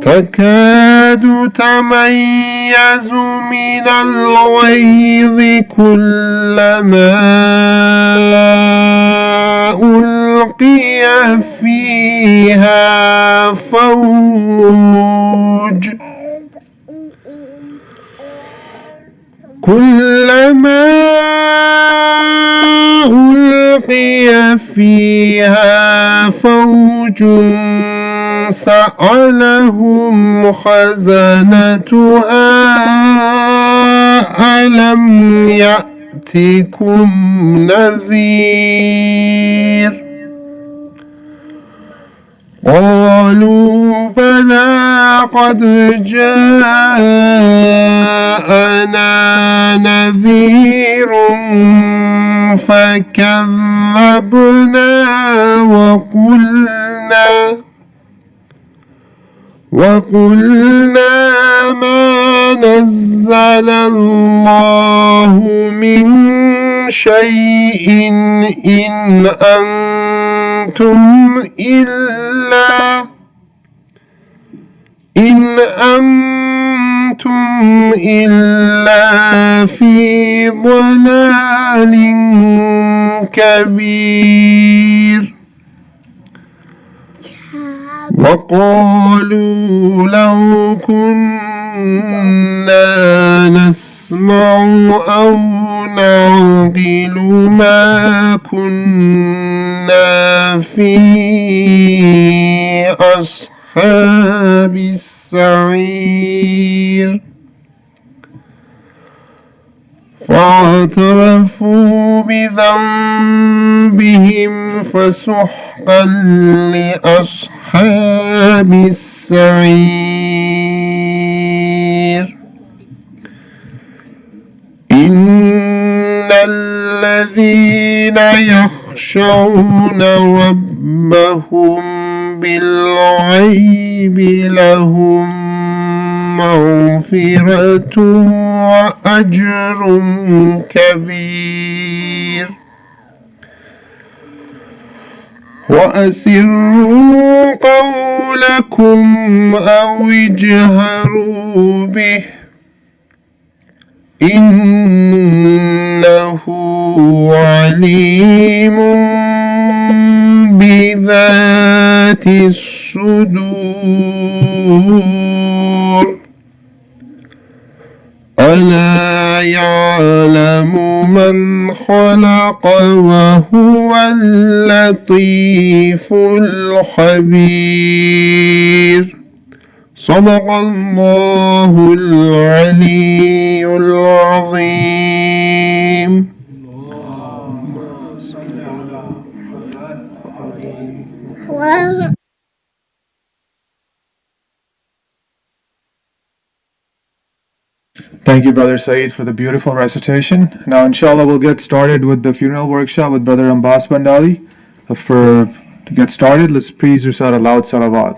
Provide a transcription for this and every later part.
تكاد تميز من الغيظ كلما ألقي فيها فوج سألهم خزنتها ألم يأتكم نذير قالوا بلى قد جاءنا نذير فكذبنا وقلنا ما نزل الله من شيء إن أنتم إلا في ضلال كبير وقالوا لو كنا نسمع أو نعقل ما كنا في أصحاب السعير فاعترفوا بذنبهم فسحقا لأصحاب السعير إن الذين يخشون ربهم بالغيب لهم مغفرة وأجر كبير وأسروا قولكم أو اجهروا به إنه عليم بذات الصدور ألا يعلم من خلق وهو اللطيف الخبير صدق الله العلي العظيم. اللهم صل على محمد. Thank you, Brother Saeed, for the beautiful recitation. Now, inshallah, we'll get started with the funeral workshop with Brother Abbas Bandali. To get started, let's please recite a loud salawat.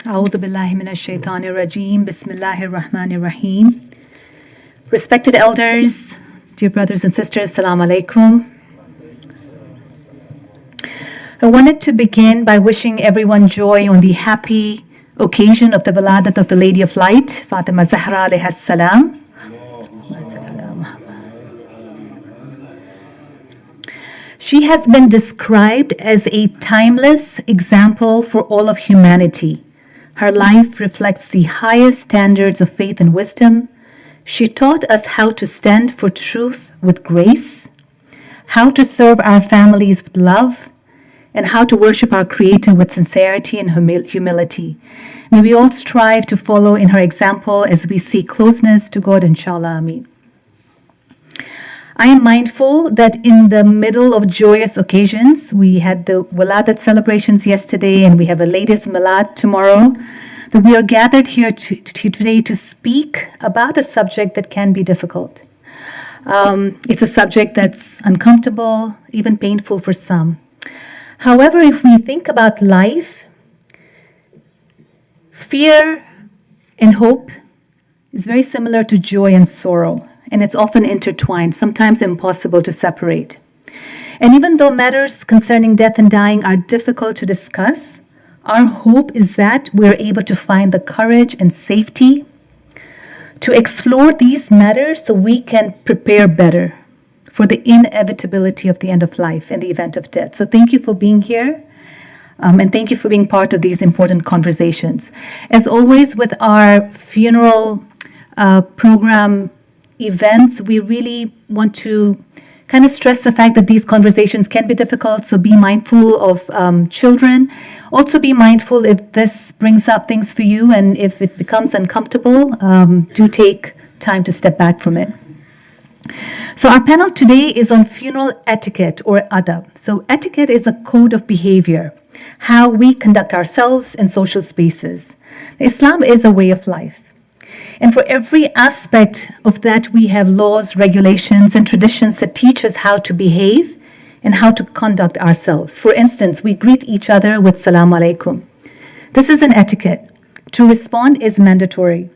A'udhu billahi minash shaitanir rajim. Bismillahir rahmanir rahim. Respected elders, dear brothers and sisters, Assalamu alaikum. I wanted to begin by wishing everyone joy on the happy occasion of the Waladat of the Lady of Light, Fatima Zahra alayha salam. She has been described as a timeless example for all of humanity. Her life reflects the highest standards of faith and wisdom. She taught us how to stand for truth with grace, how to serve our families with love, and how to worship our Creator with sincerity and humility. May we all strive to follow in her example as we seek closeness to God, inshallah. Ameen. I am mindful that in the middle of joyous occasions, we had the Wiladat celebrations yesterday and we have a latest Milad tomorrow, that we are gathered here today to speak about a subject that can be difficult. It's a subject that's uncomfortable, even painful for some. However, if we think about life, fear and hope is very similar to joy and sorrow, and it's often intertwined, sometimes impossible to separate. And even though matters concerning death and dying are difficult to discuss, our hope is that we're able to find the courage and safety to explore these matters so we can prepare better for the inevitability of the end of life and the event of death. So thank you for being here. And thank you for being part of these important conversations. As always, with our funeral program events, we really want to kind of stress the fact that these conversations can be difficult, so be mindful of children. Also be mindful if this brings up things for you and if it becomes uncomfortable, do take time to step back from it. So our panel today is on funeral etiquette or adab. So etiquette is a code of behavior, how we conduct ourselves in social spaces. Islam is a way of life. And for every aspect of that, we have laws, regulations, and traditions that teach us how to behave and how to conduct ourselves. For instance, we greet each other with salam alaikum. This is an etiquette. To respond is mandatory.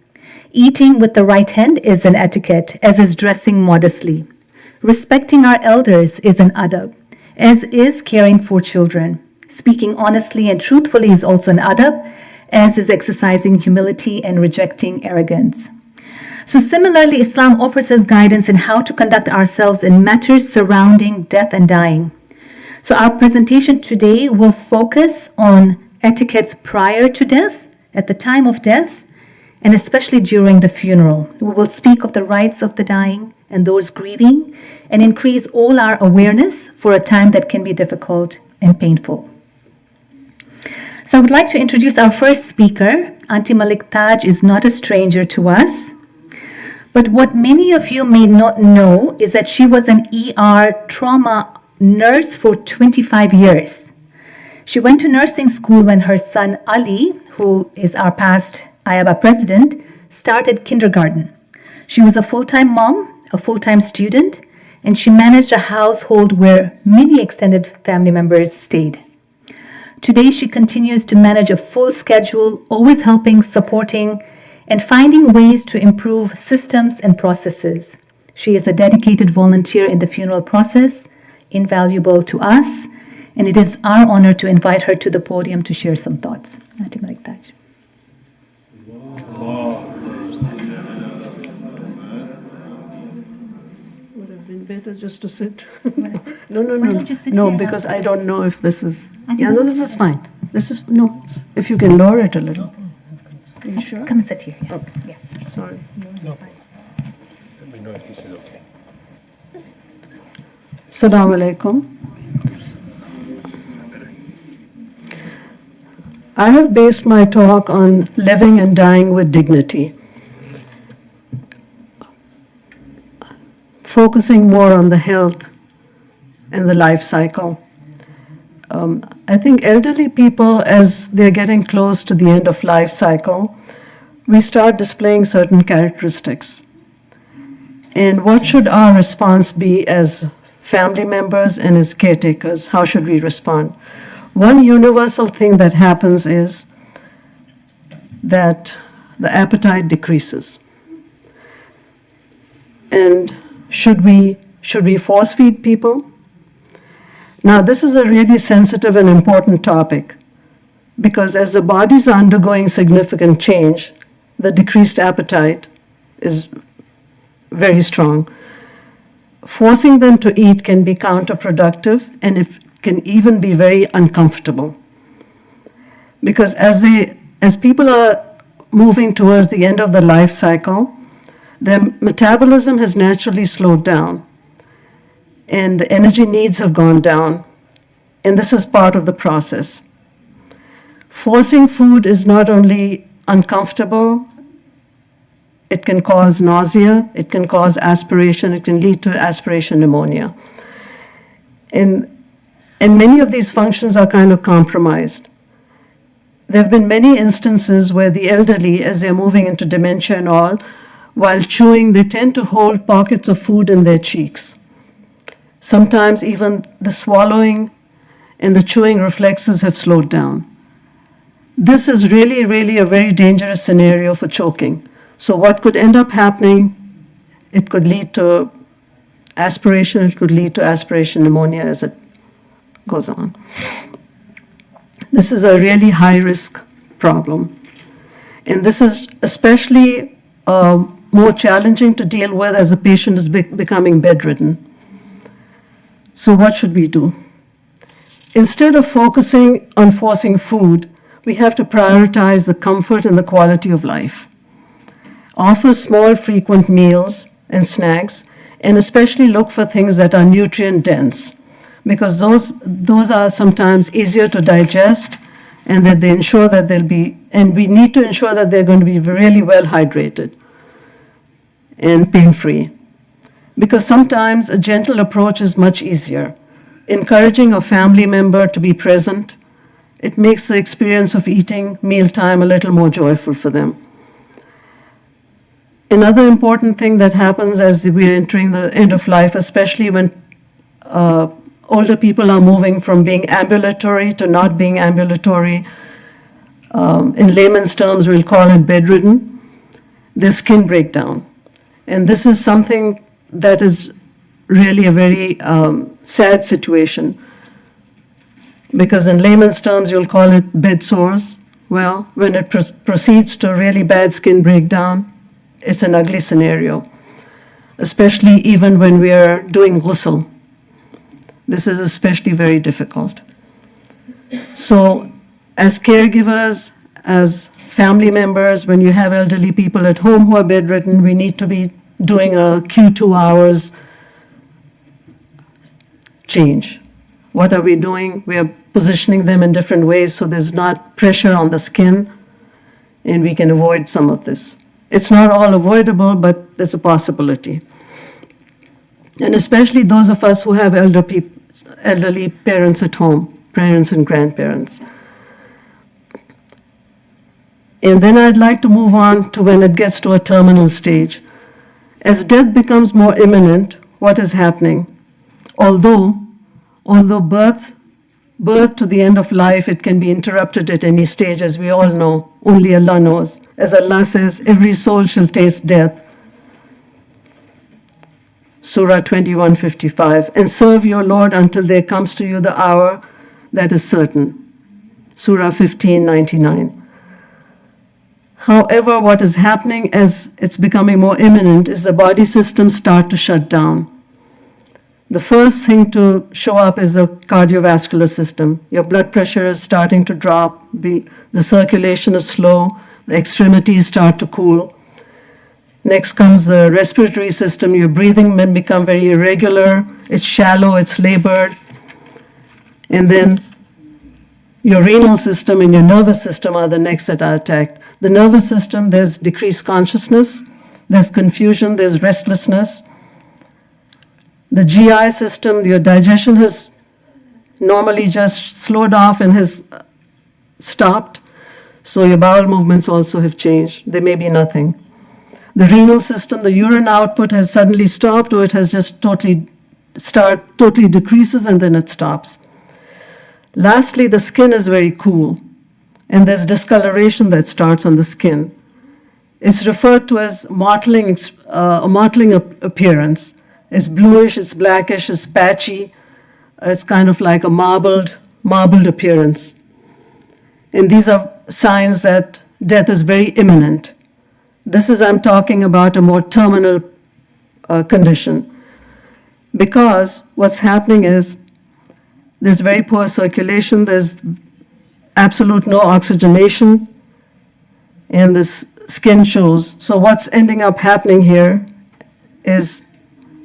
Eating with the right hand is an etiquette, as is dressing modestly. Respecting our elders is an adab, as is caring for children. Speaking honestly and truthfully is also an adab, as is exercising humility and rejecting arrogance. So similarly, Islam offers us guidance in how to conduct ourselves in matters surrounding death and dying. So our presentation today will focus on etiquettes prior to death, at the time of death, and especially during the funeral. We will speak of the rights of the dying and those grieving, and increase all our awareness for a time that can be difficult and painful. So I would like to introduce our first speaker. Auntie Malik Taj is not a stranger to us. But what many of you may not know is that she was an ER trauma nurse for 25 years. She went to nursing school when her son Ali, who is our past IABA president, started kindergarten. She was a full-time mom, a full-time student, and she managed a household where many extended family members stayed. Today, she continues to manage a full schedule, always helping, supporting, and finding ways to improve systems and processes. She is a dedicated volunteer in the funeral process, invaluable to us, and it is our honor to invite her to the podium to share some thoughts. Auntie Malik Taj. Would have been better just to sit. No, Why don't you sit no, here? because I don't know if this is. I Yeah, don't no, know. this is fine. This is no. If you can lower it a little. Are you sure? Come and sit here. Yeah. Okay. Yeah. Sorry. Let me know if this is okay. Assalamu alaikum. I have based my talk on living and dying with dignity, focusing more on the health and the life cycle. I think elderly people, as they're getting close to the end of life cycle, we start displaying certain characteristics. And what should our response be as family members and as caretakers? How should we respond? One universal thing that happens is that the appetite decreases. And should we force feed people? Now, this is a really sensitive and important topic because as the bodies are undergoing significant change, the decreased appetite is very strong. forcing them to eat can be counterproductive, and it can even be very uncomfortable. Because as people are moving towards the end of the life cycle, their metabolism has naturally slowed down, and the energy needs have gone down, and this is part of the process. Forcing food is not only uncomfortable, it can cause nausea, it can cause aspiration, it can lead to aspiration pneumonia. And many of these functions are kind of compromised. There have been many instances where the elderly, as they're moving into dementia and all, while chewing, they tend to hold pockets of food in their cheeks. Sometimes even the swallowing and the chewing reflexes have slowed down. This is really, really a very dangerous scenario for choking. So what could end up happening, it could lead to aspiration, it could lead to aspiration pneumonia as it goes on. This is a really high-risk problem. And this is especially more challenging to deal with as a patient is becoming bedridden. So what should we do? Instead of focusing on forcing food, we have to prioritize the comfort and the quality of life. Offer small, frequent meals and snacks, and especially look for things that are nutrient-dense, because those are sometimes easier to digest, and that they ensure that and we need to ensure that they're going to be really well hydrated and pain-free. Because sometimes a gentle approach is much easier. Encouraging a family member to be present, it makes the experience of eating mealtime a little more joyful for them. Another important thing that happens as we are entering the end of life, especially when older people are moving from being ambulatory to not being ambulatory, in layman's terms, we'll call it bedridden, their skin breakdown. And this is something that is really a very sad situation, because in layman's terms, you'll call it bed sores. Well, when it proceeds to really bad skin breakdown, it's an ugly scenario, especially even when we are doing ghusl. This is especially very difficult. So as caregivers, as family members, when you have elderly people at home who are bedridden, we need to be doing a Q2 hours change. What are we doing? We are positioning them in different ways so there's not pressure on the skin, and we can avoid some of this. It's not all avoidable, but there's a possibility. And especially those of us who have elderly parents at home, parents and grandparents. And then I'd like to move on to when it gets to a terminal stage. As death becomes more imminent, what is happening? Although birth to the end of life, it can be interrupted at any stage, as we all know. Only Allah knows. As Allah says, every soul shall taste death. Surah 21:55. And serve your Lord until there comes to you the hour that is certain. Surah 15:99. However, what is happening as it's becoming more imminent is the body systems start to shut down. The first thing to show up is the cardiovascular system. Your blood pressure is starting to drop, the circulation is slow, the extremities start to cool. Next comes the respiratory system. Your breathing may become very irregular, it's shallow, it's labored. And then your renal system and your nervous system are the next that are attacked. The nervous system, there's decreased consciousness, there's confusion, there's restlessness. The GI system, your digestion has normally just slowed off and has stopped. So your bowel movements also have changed. There may be nothing. The renal system, the urine output has suddenly stopped, or it has just totally decreases and then it stops. Lastly, the skin is very cool, and there's discoloration that starts on the skin. It's referred to as mottling, a mottling appearance. It's bluish, it's blackish, it's patchy. It's kind of like a marbled appearance. And these are signs that death is very imminent. I'm talking about a more terminal condition. because what's happening is there's very poor circulation, there's absolute no oxygenation, and this skin shows. So what's ending up happening here is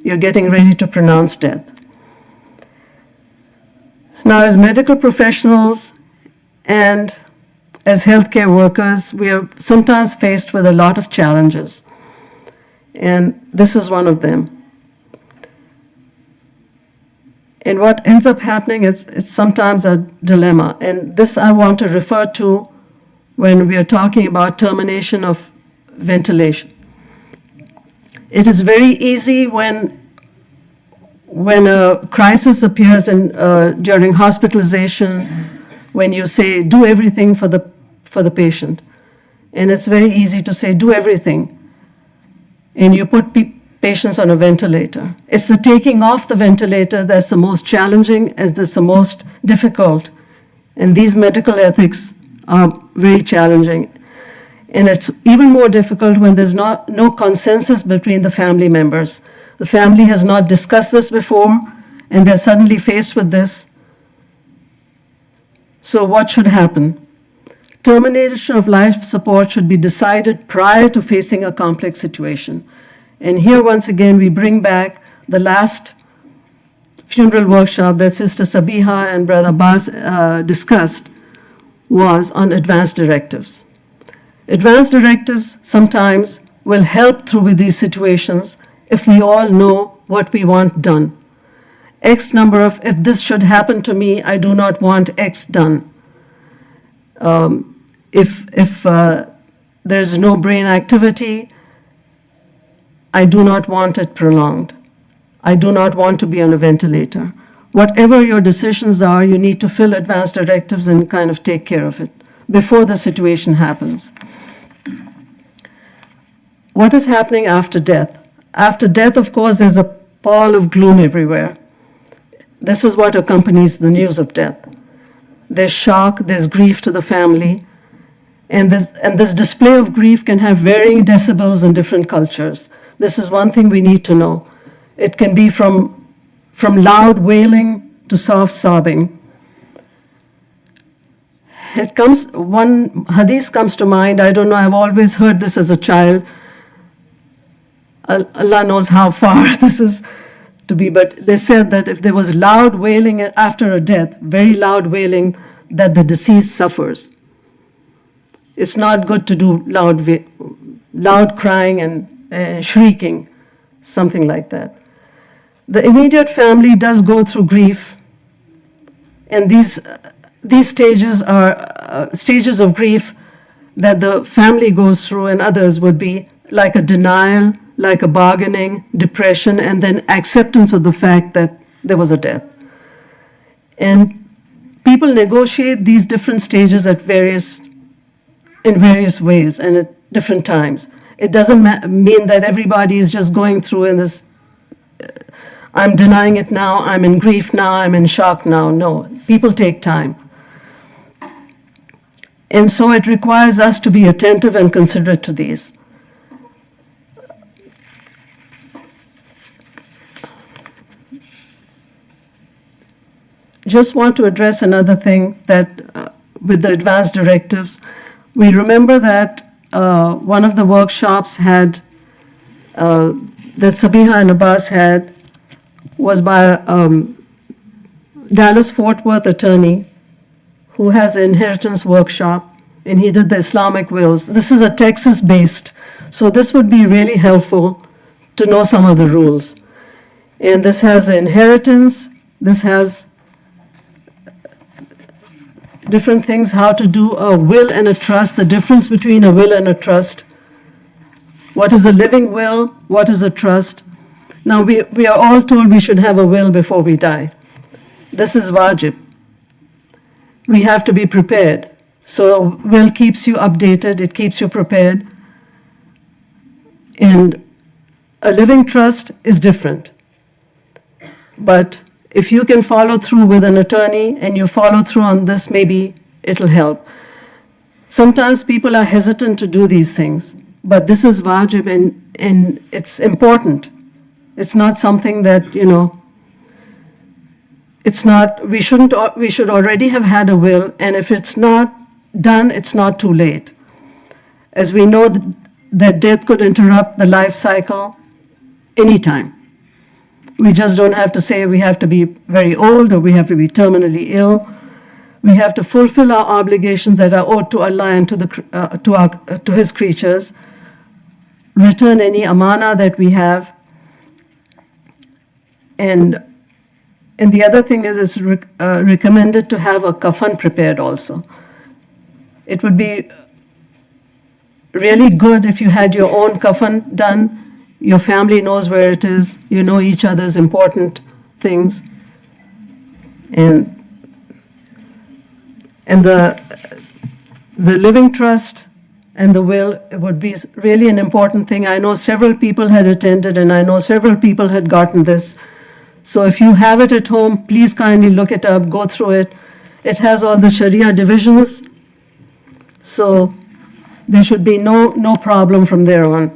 you're getting ready to pronounce death. Now, as medical professionals and as healthcare workers, we are sometimes faced with a lot of challenges, and this is one of them. And what ends up happening is it's sometimes a dilemma, and this I want to refer to when we are talking about termination of ventilation. It is very easy when a crisis appears during hospitalization, when you say, do everything for the patient. And it's very easy to say, do everything. And you put patients on a ventilator. It's the taking off the ventilator that's the most challenging and that's the most difficult. And these medical ethics are very challenging. And it's even more difficult when there's no consensus between the family members. The family has not discussed this before, and they're suddenly faced with this. So what should happen? Termination of life support should be decided prior to facing a complex situation. And here, once again, we bring back the last funeral workshop that Sister Sabiha and Brother Abbas discussed was on advance directives. Advance directives sometimes will help through with these situations if we all know what we want done. X number of, if this should happen to me, I do not want X done. If there's no brain activity, I do not want it prolonged. I do not want to be on a ventilator. Whatever your decisions are, you need to fill advance directives and kind of take care of it before the situation happens. What is happening after death? After death, of course, there's a pall of gloom everywhere. This is what accompanies the news of death. There's shock, there's grief to the family, and this display of grief can have varying decibels in different cultures. This is one thing we need to know. It can be from loud wailing to soft sobbing. One hadith comes to mind. I don't know, I've always heard this as a child. Allah knows how far this is to be, but they said that if there was loud wailing after a death, very loud wailing, that the deceased suffers. It's not good to do loud crying and shrieking, something like that. The immediate family does go through grief, and these stages are stages of grief that the family goes through, and others would be like a denial, like a bargaining, depression, and then acceptance of the fact that there was a death. And people negotiate these different stages in various ways and at different times. It doesn't mean that everybody is just going through in this, I'm denying it now, I'm in grief now, I'm in shock now. No, people take time. And so it requires us to be attentive and considerate to these. Just want to address another thing that with the advanced directives, we remember that one of the workshops that Sabiha and Abbas had was by a Dallas-Fort Worth attorney who has an inheritance workshop, and he did the Islamic wills. This is a Texas-based, so this would be really helpful to know some of the rules. And this has the inheritance, this has different things, how to do a will and a trust, the difference between a will and a trust. What is a living will? What is a trust? Now, we are all told we should have a will before we die. This is wajib. We have to be prepared. So a will keeps you updated, it keeps you prepared. And a living trust is different. But if you can follow through with an attorney and you follow through on this, maybe it'll help. Sometimes people are hesitant to do these things, but this is wajib and it's important. It's not something that, it's not, we should already have had a will, and if it's not done, it's not too late. As we know that death could interrupt the life cycle anytime. We just don't have to say we have to be very old or we have to be terminally ill. We have to fulfill our obligations that are owed to Allah and to His creatures, return any amana that we have, and the other thing is it's recommended to have a kafan prepared also. It would be really good if you had your own kafan done. Your family knows where it is. You know each other's important things. And the living trust and the will would be really an important thing. I know several people had attended, and I know several people had gotten this. So if you have it at home, please kindly look it up, go through it. It has all the Sharia divisions, so there should be no problem from there on.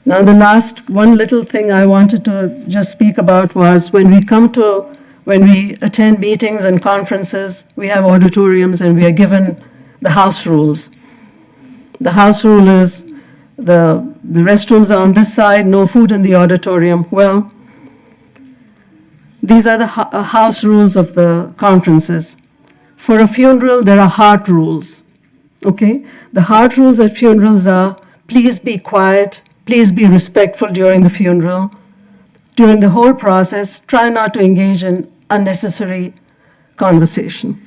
Now the last one little thing I wanted to just speak about was when we attend meetings and conferences, we have auditoriums and we are given the house rules. The house rule is the restrooms are on this side, no food in the auditorium. Well, these are the house rules of the conferences. For a funeral, there are heart rules, okay? The heart rules at funerals are, please be quiet, please be respectful during the funeral. During the whole process, try not to engage in unnecessary conversation.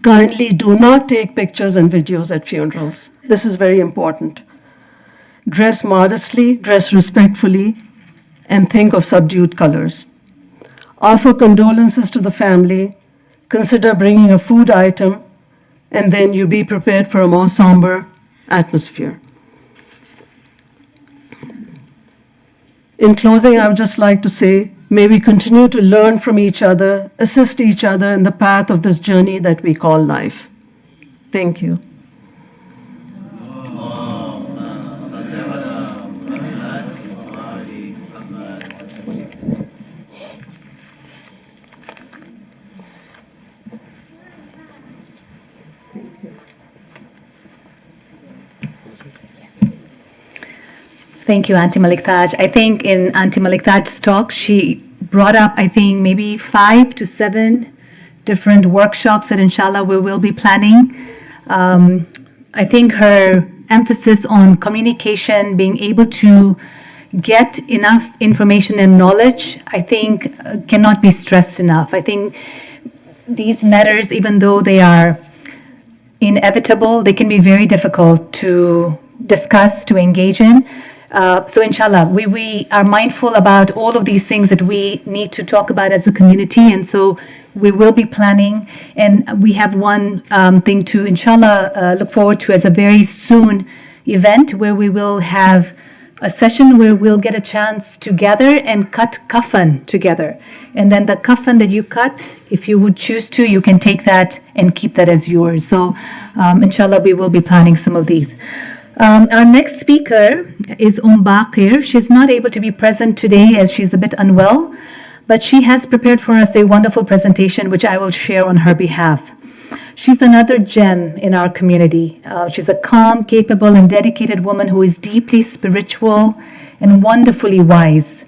Kindly do not take pictures and videos at funerals. This is very important. Dress modestly, dress respectfully, and think of subdued colors. Offer condolences to the family. Consider bringing a food item, and then you be prepared for a more somber atmosphere. In closing, I would just like to say, may we continue to learn from each other, assist each other in the path of this journey that we call life. Thank you. Thank you, Auntie Malik Taj. I think in Auntie Malik Taj's talk, she brought up, I think, maybe 5 to 7 different workshops that inshallah we will be planning. I think her emphasis on communication, being able to get enough information and knowledge, I think cannot be stressed enough. I think these matters, even though they are inevitable, they can be very difficult to discuss, to engage in. So inshallah, we are mindful about all of these things that we need to talk about as a community, and so we will be planning, and we have one thing to inshallah look forward to as a very soon event where we will have a session where we'll get a chance to gather and cut kafan together. And then the kafan that you cut, if you would choose to, you can take that and keep that as yours. So inshallah, we will be planning some of these. Our next speaker is Bakir. She's not able to be present today as she's a bit unwell, but she has prepared for us a wonderful presentation, which I will share on her behalf. She's another gem in our community. She's a calm, capable, and dedicated woman who is deeply spiritual and wonderfully wise.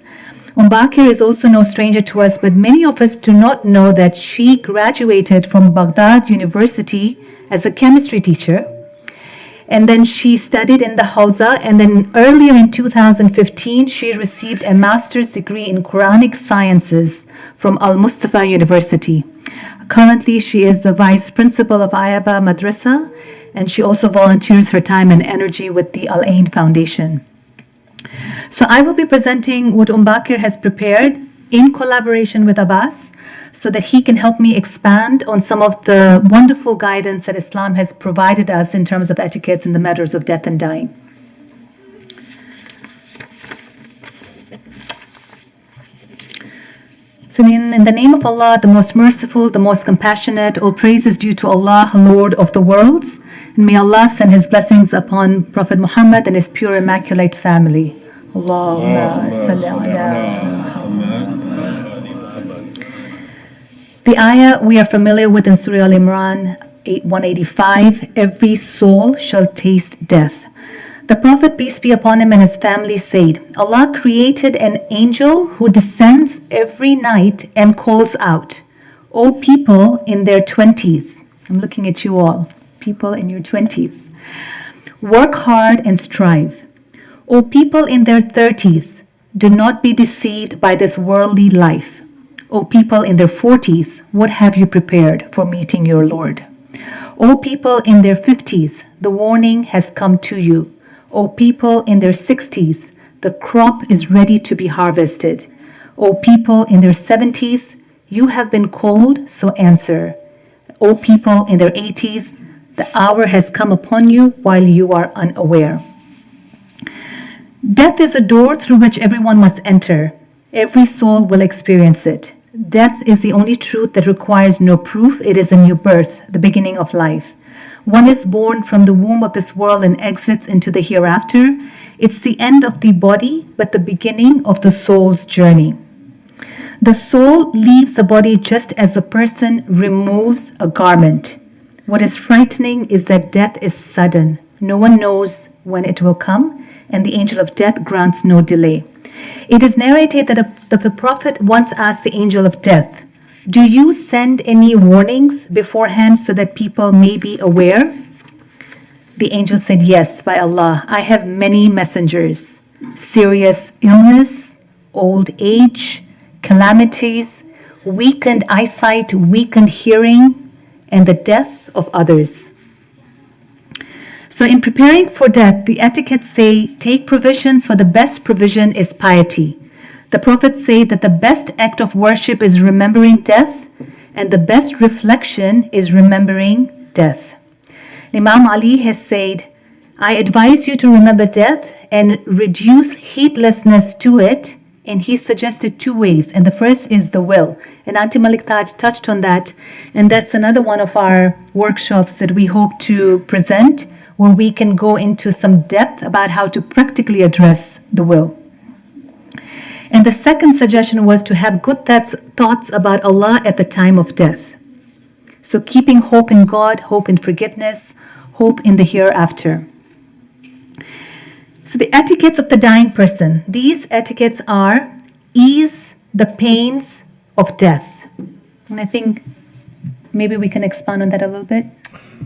Bakir is also no stranger to us, but many of us do not know that she graduated from Baghdad University as a chemistry teacher. And then she studied in the Hausa, and then earlier in 2015, she received a master's degree in Quranic Sciences from Al-Mustafa University. Currently, she is the vice principal of IABA Madrasa, and she also volunteers her time and energy with the Al-Ain Foundation. So I will be presenting what Bakir has prepared in collaboration with Abbas, so that he can help me expand on some of the wonderful guidance that Islam has provided us in terms of etiquettes in the matters of death and dying. So in the name of Allah, the most merciful, the most compassionate, all praise is due to Allah, Lord of the worlds. And may Allah send His blessings upon Prophet Muhammad and his pure immaculate family. Allahumma salli ala. The ayah we are familiar with in Surah Al-Imran 185, every soul shall taste death. The Prophet, peace be upon him, and his family said, Allah created an angel who descends every night and calls out, O people in their 20s, I'm looking at you all, people in your 20s, work hard and strive. O people in their 30s, do not be deceived by this worldly life. O people in their 40s, what have you prepared for meeting your Lord? O people in their 50s, the warning has come to you. O people in their 60s, the crop is ready to be harvested. O people in their 70s, you have been called, so answer. O people in their 80s, the hour has come upon you while you are unaware. Death is a door through which everyone must enter. Every soul will experience it. Death is the only truth that requires no proof. It is a new birth, the beginning of life. One is born from the womb of this world and exits into the hereafter. It's the end of the body, but the beginning of the soul's journey. The soul leaves the body just as a person removes a garment. What is frightening is that death is sudden. No one knows when it will come, and the angel of death grants no delay. It is narrated that the Prophet once asked the angel of death, do you send any warnings beforehand so that people may be aware? The angel said, yes, by Allah, I have many messengers. Serious illness, old age, calamities, weakened eyesight, weakened hearing, and the death of others. So in preparing for death, the etiquettes say, take provisions, for the best provision is piety. The prophets say that the best act of worship is remembering death, and the best reflection is remembering death. Imam Ali has said, I advise you to remember death and reduce heedlessness to it, and he suggested two ways, and the first is the will. And Auntie Malik Taj touched on that, and that's another one of our workshops that we hope to present, where we can go into some depth about how to practically address the will. And the second suggestion was to have good thoughts about Allah at the time of death. So keeping hope in God, hope in forgiveness, hope in the hereafter. So the etiquettes of the dying person. These etiquettes are ease the pains of death. And I think maybe we can expand on that a little bit.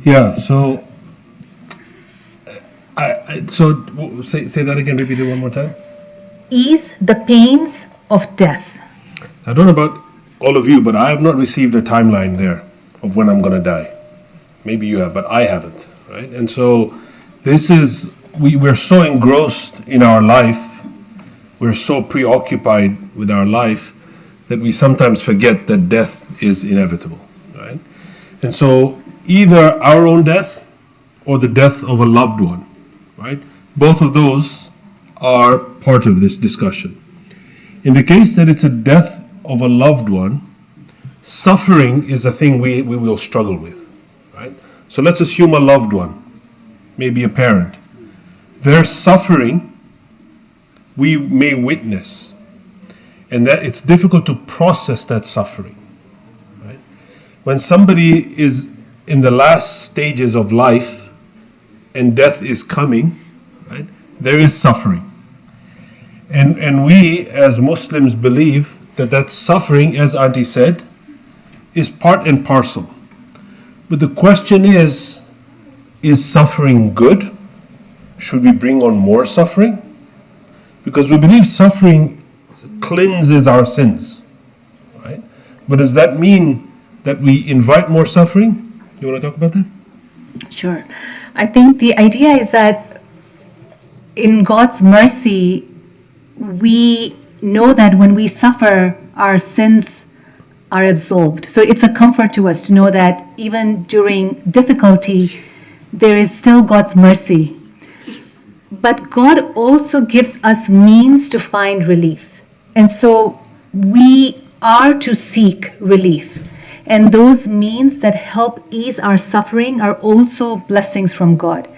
Yeah, so say that again, repeat it one more time. Ease the pains of death. I don't know about all of you, but I have not received a timeline there of when I'm going to die. Maybe you have, but I haven't, right? And so this is, we're so engrossed in our life, we're so preoccupied with our life that we sometimes forget that death is inevitable, right? And so either our own death or the death of a loved one, right? Both of those are part of this discussion. In the case that it's a death of a loved one, suffering is a thing we will struggle with, right? So let's assume a loved one, maybe a parent. Their suffering we may witness, and that it's difficult to process that suffering, right? When somebody is in the last stages of life and death is coming, right, there is suffering. And we as Muslims believe that suffering, as Auntie said, is part and parcel. But the question is suffering good? Should we bring on more suffering? Because we believe suffering cleanses our sins, right? But does that mean that we invite more suffering? You want to talk about that? Sure. I think the idea is that in God's mercy, we know that when we suffer, our sins are absolved. So it's a comfort to us to know that even during difficulty, there is still God's mercy. But God also gives us means to find relief. And so we are to seek relief. And those means that help ease our suffering are also blessings from God.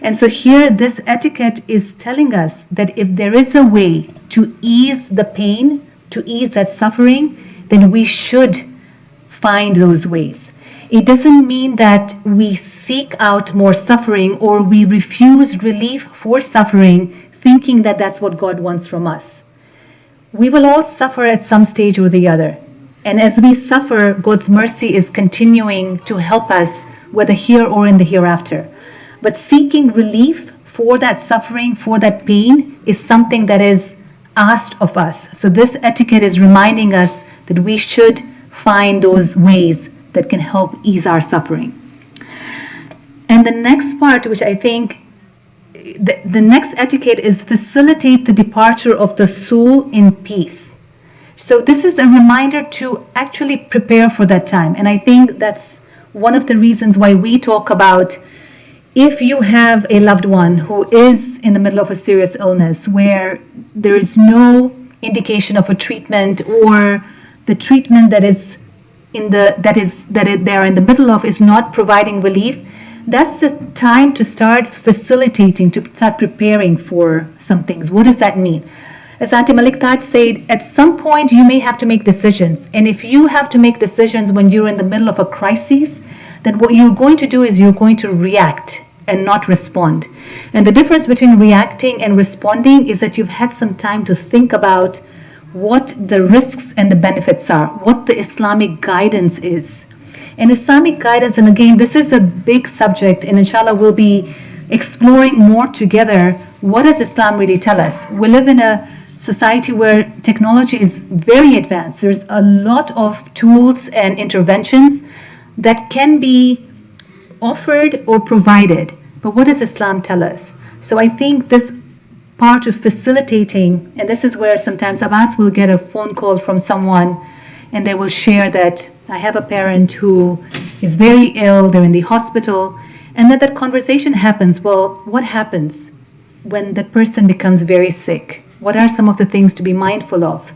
And so here, this etiquette is telling us that if there is a way to ease the pain, to ease that suffering, then we should find those ways. It doesn't mean that we seek out more suffering or we refuse relief for suffering, thinking that that's what God wants from us. We will all suffer at some stage or the other. And as we suffer, God's mercy is continuing to help us, whether here or in the hereafter. But seeking relief for that suffering, for that pain, is something that is asked of us. So this etiquette is reminding us that we should find those ways that can help ease our suffering. And the next part, which I think, the next etiquette is facilitate the departure of the soul in peace. So this is a reminder to actually prepare for that time. And I think that's one of the reasons why we talk about, if you have a loved one who is in the middle of a serious illness where there is no indication of a treatment, or the treatment that they are in the middle of is not providing relief, that's the time to start facilitating, to start preparing for some things. What does that mean? As Auntie Malik Taj said, at some point you may have to make decisions. And if you have to make decisions when you're in the middle of a crisis, then what you're going to do is you're going to react and not respond. And the difference between reacting and responding is that you've had some time to think about what the risks and the benefits are, what the Islamic guidance is. And Islamic guidance, and again, this is a big subject, and inshallah we'll be exploring more together. What does Islam really tell us? We live in a society where technology is very advanced. There's a lot of tools and interventions that can be offered or provided. But what does Islam tell us? So I think this part of facilitating, and this is where sometimes Abbas will get a phone call from someone and they will share that I have a parent who is very ill, they're in the hospital, and then that conversation happens. Well, what happens when that person becomes very sick? What are some of the things to be mindful of?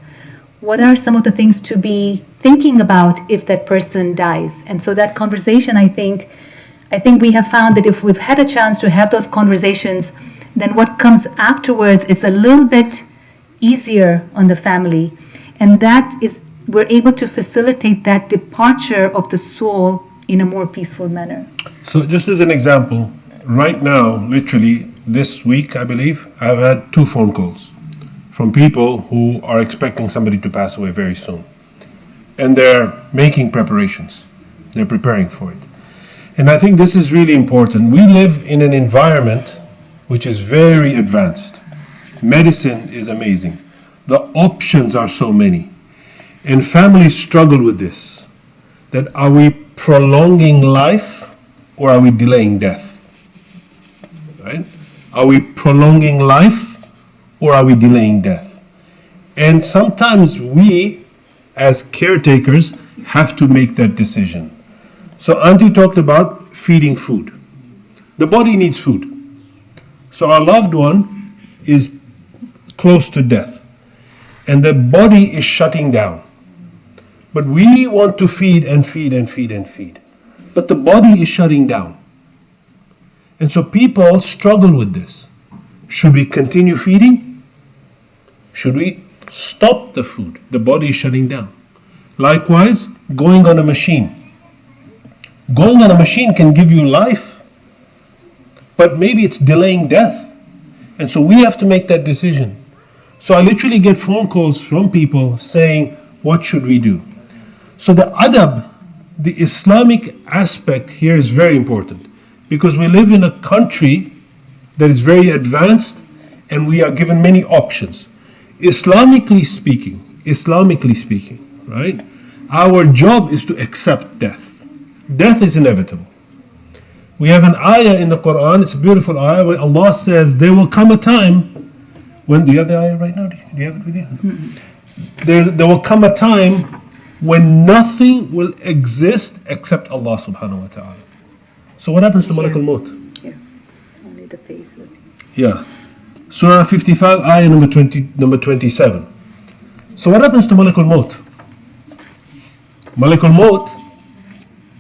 What are some of the things to be thinking about if that person dies? And so that conversation, I think we have found that if we've had a chance to have those conversations, then what comes afterwards is a little bit easier on the family. And that is, we're able to facilitate that departure of the soul in a more peaceful manner. So just as an example, right now, literally this week, I believe, I've had 2 phone calls from people who are expecting somebody to pass away very soon. And they're making preparations. They're preparing for it. And I think this is really important. We live in an environment which is very advanced. Medicine is amazing. The options are so many. And families struggle with this. That are we prolonging life or are we delaying death? Right? Are we prolonging life or are we delaying death? And sometimes we, as caretakers, have to make that decision. So Auntie talked about feeding food. The body needs food. So our loved one is close to death. And the body is shutting down. But we want to feed and feed and feed and feed. But the body is shutting down. And so people struggle with this. Should we continue feeding? Should we stop the food? The body is shutting down. Likewise, going on a machine. Going on a machine can give you life, but maybe it's delaying death. And so we have to make that decision. So I literally get phone calls from people saying, what should we do? So the adab, the Islamic aspect here is very important because we live in a country that is very advanced and we are given many options. Islamically speaking, right? Our job is to accept death. Death is inevitable. We have an ayah in the Quran, it's a beautiful ayah, where Allah says, there will come a time when, do you have the ayah right now? Do you have it with you? There will come a time when nothing will exist except Allah subhanahu wa ta'ala. So what happens to Malak al-Maut? Yeah, only the face. Yeah. Surah 55, ayah number 27. So what happens to Malak al-Maut? Malak al-Maut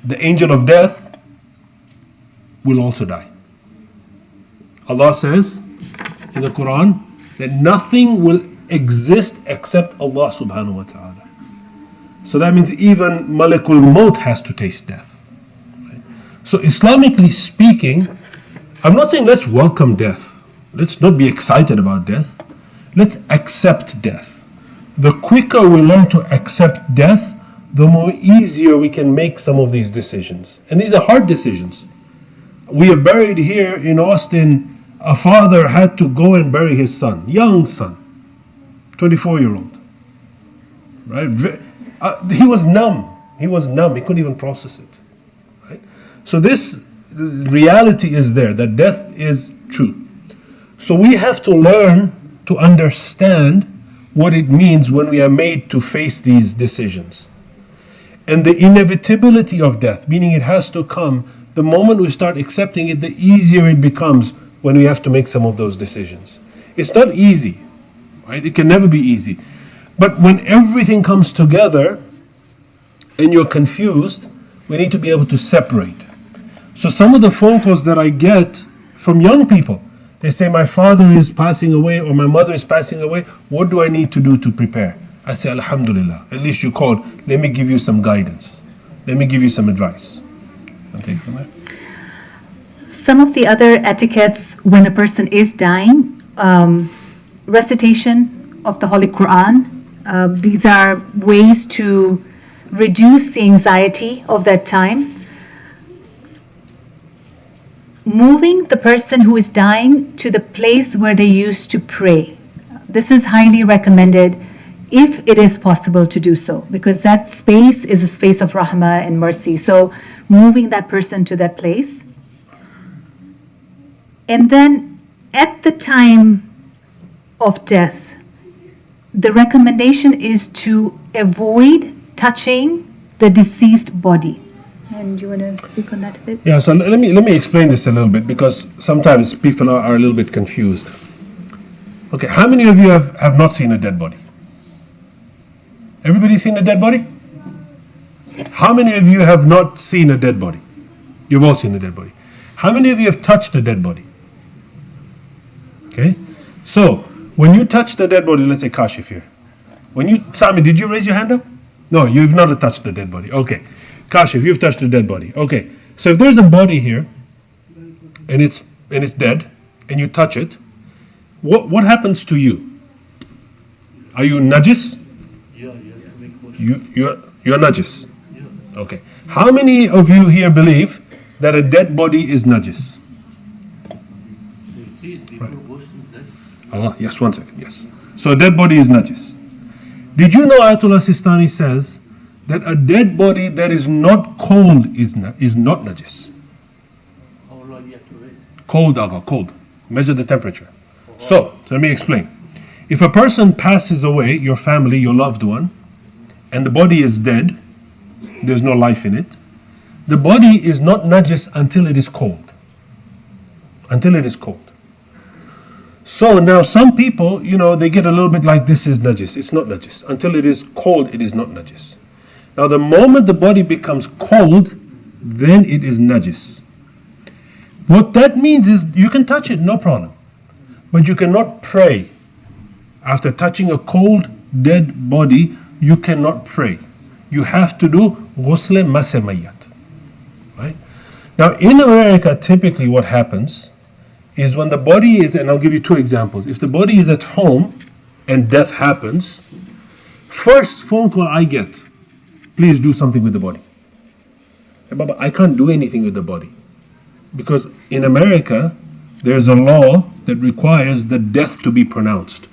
the angel of death will also die. Allah says in the Quran that nothing will exist except Allah subhanahu wa ta'ala. So that means even Malakul Maut has to taste death. Right? So Islamically speaking, I'm not saying let's welcome death. Let's not be excited about death. Let's accept death. The quicker we learn to accept death, the more easier we can make some of these decisions. And these are hard decisions. We have buried here in Austin, a father had to go and bury his son, young son, 24-year-old. Right? He was numb. He couldn't even process it. Right? So this reality is there, that death is true. So we have to learn to understand what it means when we are made to face these decisions. And the inevitability of death, meaning it has to come, the moment we start accepting it, the easier it becomes when we have to make some of those decisions. It's not easy, right? It can never be easy. But when everything comes together and you're confused, we need to be able to separate. So some of the phone calls that I get from young people, they say, my father is passing away or my mother is passing away. What do I need to do to prepare? I say, Alhamdulillah, at least you called. Let me give you some guidance. Let me give you some advice. Okay, from there. Some of the other etiquettes when a person is dying, recitation of the Holy Quran. These are ways to reduce the anxiety of that time. Moving the person who is dying to the place where they used to pray. This is highly recommended if it is possible to do so, because that space is a space of rahmah and mercy. So moving that person to that place. And then at the time of death, the recommendation is to avoid touching the deceased body. And do you want to speak on that a bit? Yeah, so let me explain this a little bit, because sometimes people are a little bit confused. Okay, how many of you have not seen a dead body? Everybody seen a dead body? How many of you have not seen a dead body? You've all seen a dead body. How many of you have touched a dead body? Okay, so when you touch the dead body, let's say Kashif here. Sami, did you raise your hand up? No, you've not touched the dead body. Okay, Kashif, you've touched the dead body. Okay, so if there's a body here, and it's dead, and you touch it, what happens to you? Are you najis? You're najis. Okay. How many of you here believe that a dead body is najis? Right. Yes, 1 second. Yes. So a dead body is najis. Did you know Ayatollah Sistani says that a dead body that is not cold is not najis? Cold, Aga, cold. Measure the temperature. So let me explain. If a person passes away, your family, your loved one, and the body is dead, there's no life in it, the body is not najis until it is cold. Until it is cold. So now some people, they get a little bit like, this is najis. It's not najis. Until it is cold, it is not najis. Now the moment the body becomes cold, then it is najis. What that means is you can touch it, no problem. But you cannot pray. After touching a cold, dead body, you cannot pray. You have to do ghusl masemayyat. Right? Now in America, typically what happens is when the body is, and I'll give you two examples. If the body is at home and death happens, first phone call I get, please do something with the body. Hey, Baba, I can't do anything with the body. Because in America, there's a law that requires the death to be pronounced.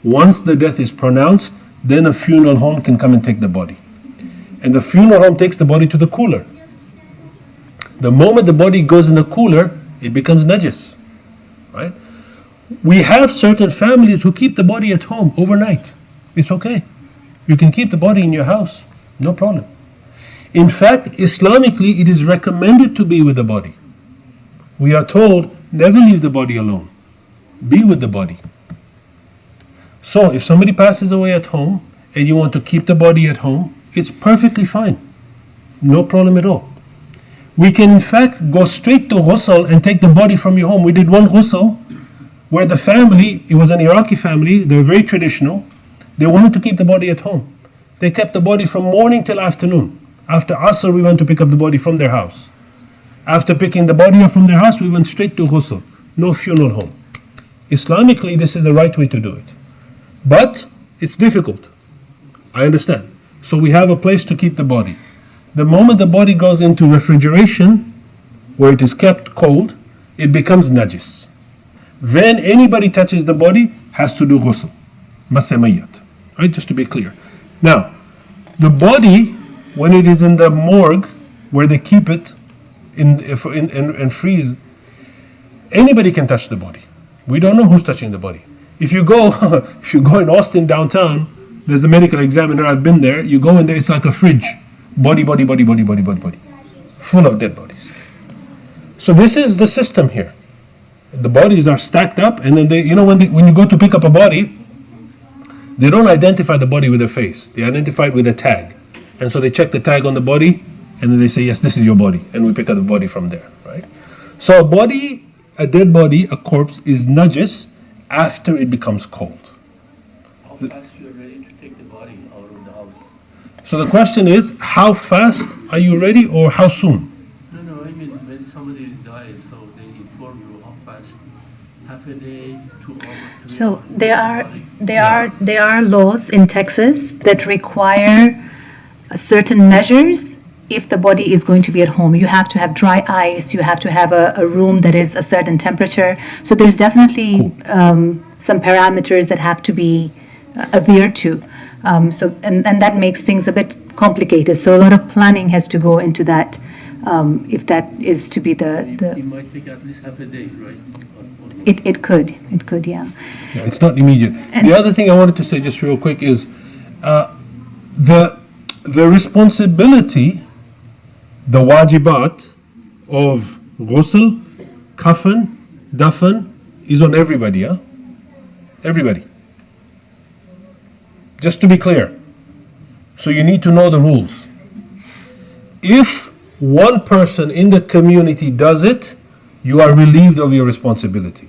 Once the death is pronounced, then a funeral home can come and take the body. And the funeral home takes the body to the cooler. The moment the body goes in the cooler, it becomes najis. Right? We have certain families who keep the body at home overnight. It's okay. You can keep the body in your house. No problem. In fact, Islamically, it is recommended to be with the body. We are told, never leave the body alone. Be with the body. So if somebody passes away at home and you want to keep the body at home, it's perfectly fine. No problem at all. We can in fact go straight to ghusl and take the body from your home. We did one ghusl where the family, it was an Iraqi family, they were very traditional. They wanted to keep the body at home. They kept the body from morning till afternoon. After Asr, we went to pick up the body from their house. After picking the body up from their house, we went straight to ghusl. No funeral home. Islamically, this is the right way to do it. But it's difficult. I understand. So we have a place to keep the body. The moment the body goes into refrigeration, where it is kept cold, it becomes najis. Then anybody touches the body has to do ghusl. Masamayyat. Right? Just to be clear. Now, the body, when it is in the morgue, where they keep it and freeze, anybody can touch the body. We don't know who's touching the body. If you go in Austin downtown, there's a medical examiner, I've been there, you go in there, it's like a fridge. Body, full of dead bodies. So this is the system here. The bodies are stacked up, and then when you go to pick up a body, they don't identify the body with their face. They identify it with a tag. And so they check the tag on the body, and then they say, yes, this is your body, and we pick up the body from there, right? So a dead body, a corpse, is najis after it becomes cold. How fast you are ready to take the body out of the house? So the question is, how fast are you ready, or how soon? No, I mean when somebody dies, so they inform you how fast, half a day, 2 hours, 3 So hours. there are laws in Texas that require certain measures if the body is going to be at home. You have to have dry ice, you have to have a room that is a certain temperature. So there's definitely some parameters that have to be adhered to. And that makes things a bit complicated. So a lot of planning has to go into that, if that is to be It might take at least half a day, right? It could, yeah. Yeah, it's not immediate. The other thing I wanted to say just real quick is the responsibility, the wajibat of ghusl, kafan, dafan is on everybody, yeah? Everybody. Just to be clear. So you need to know the rules. If one person in the community does it, you are relieved of your responsibility.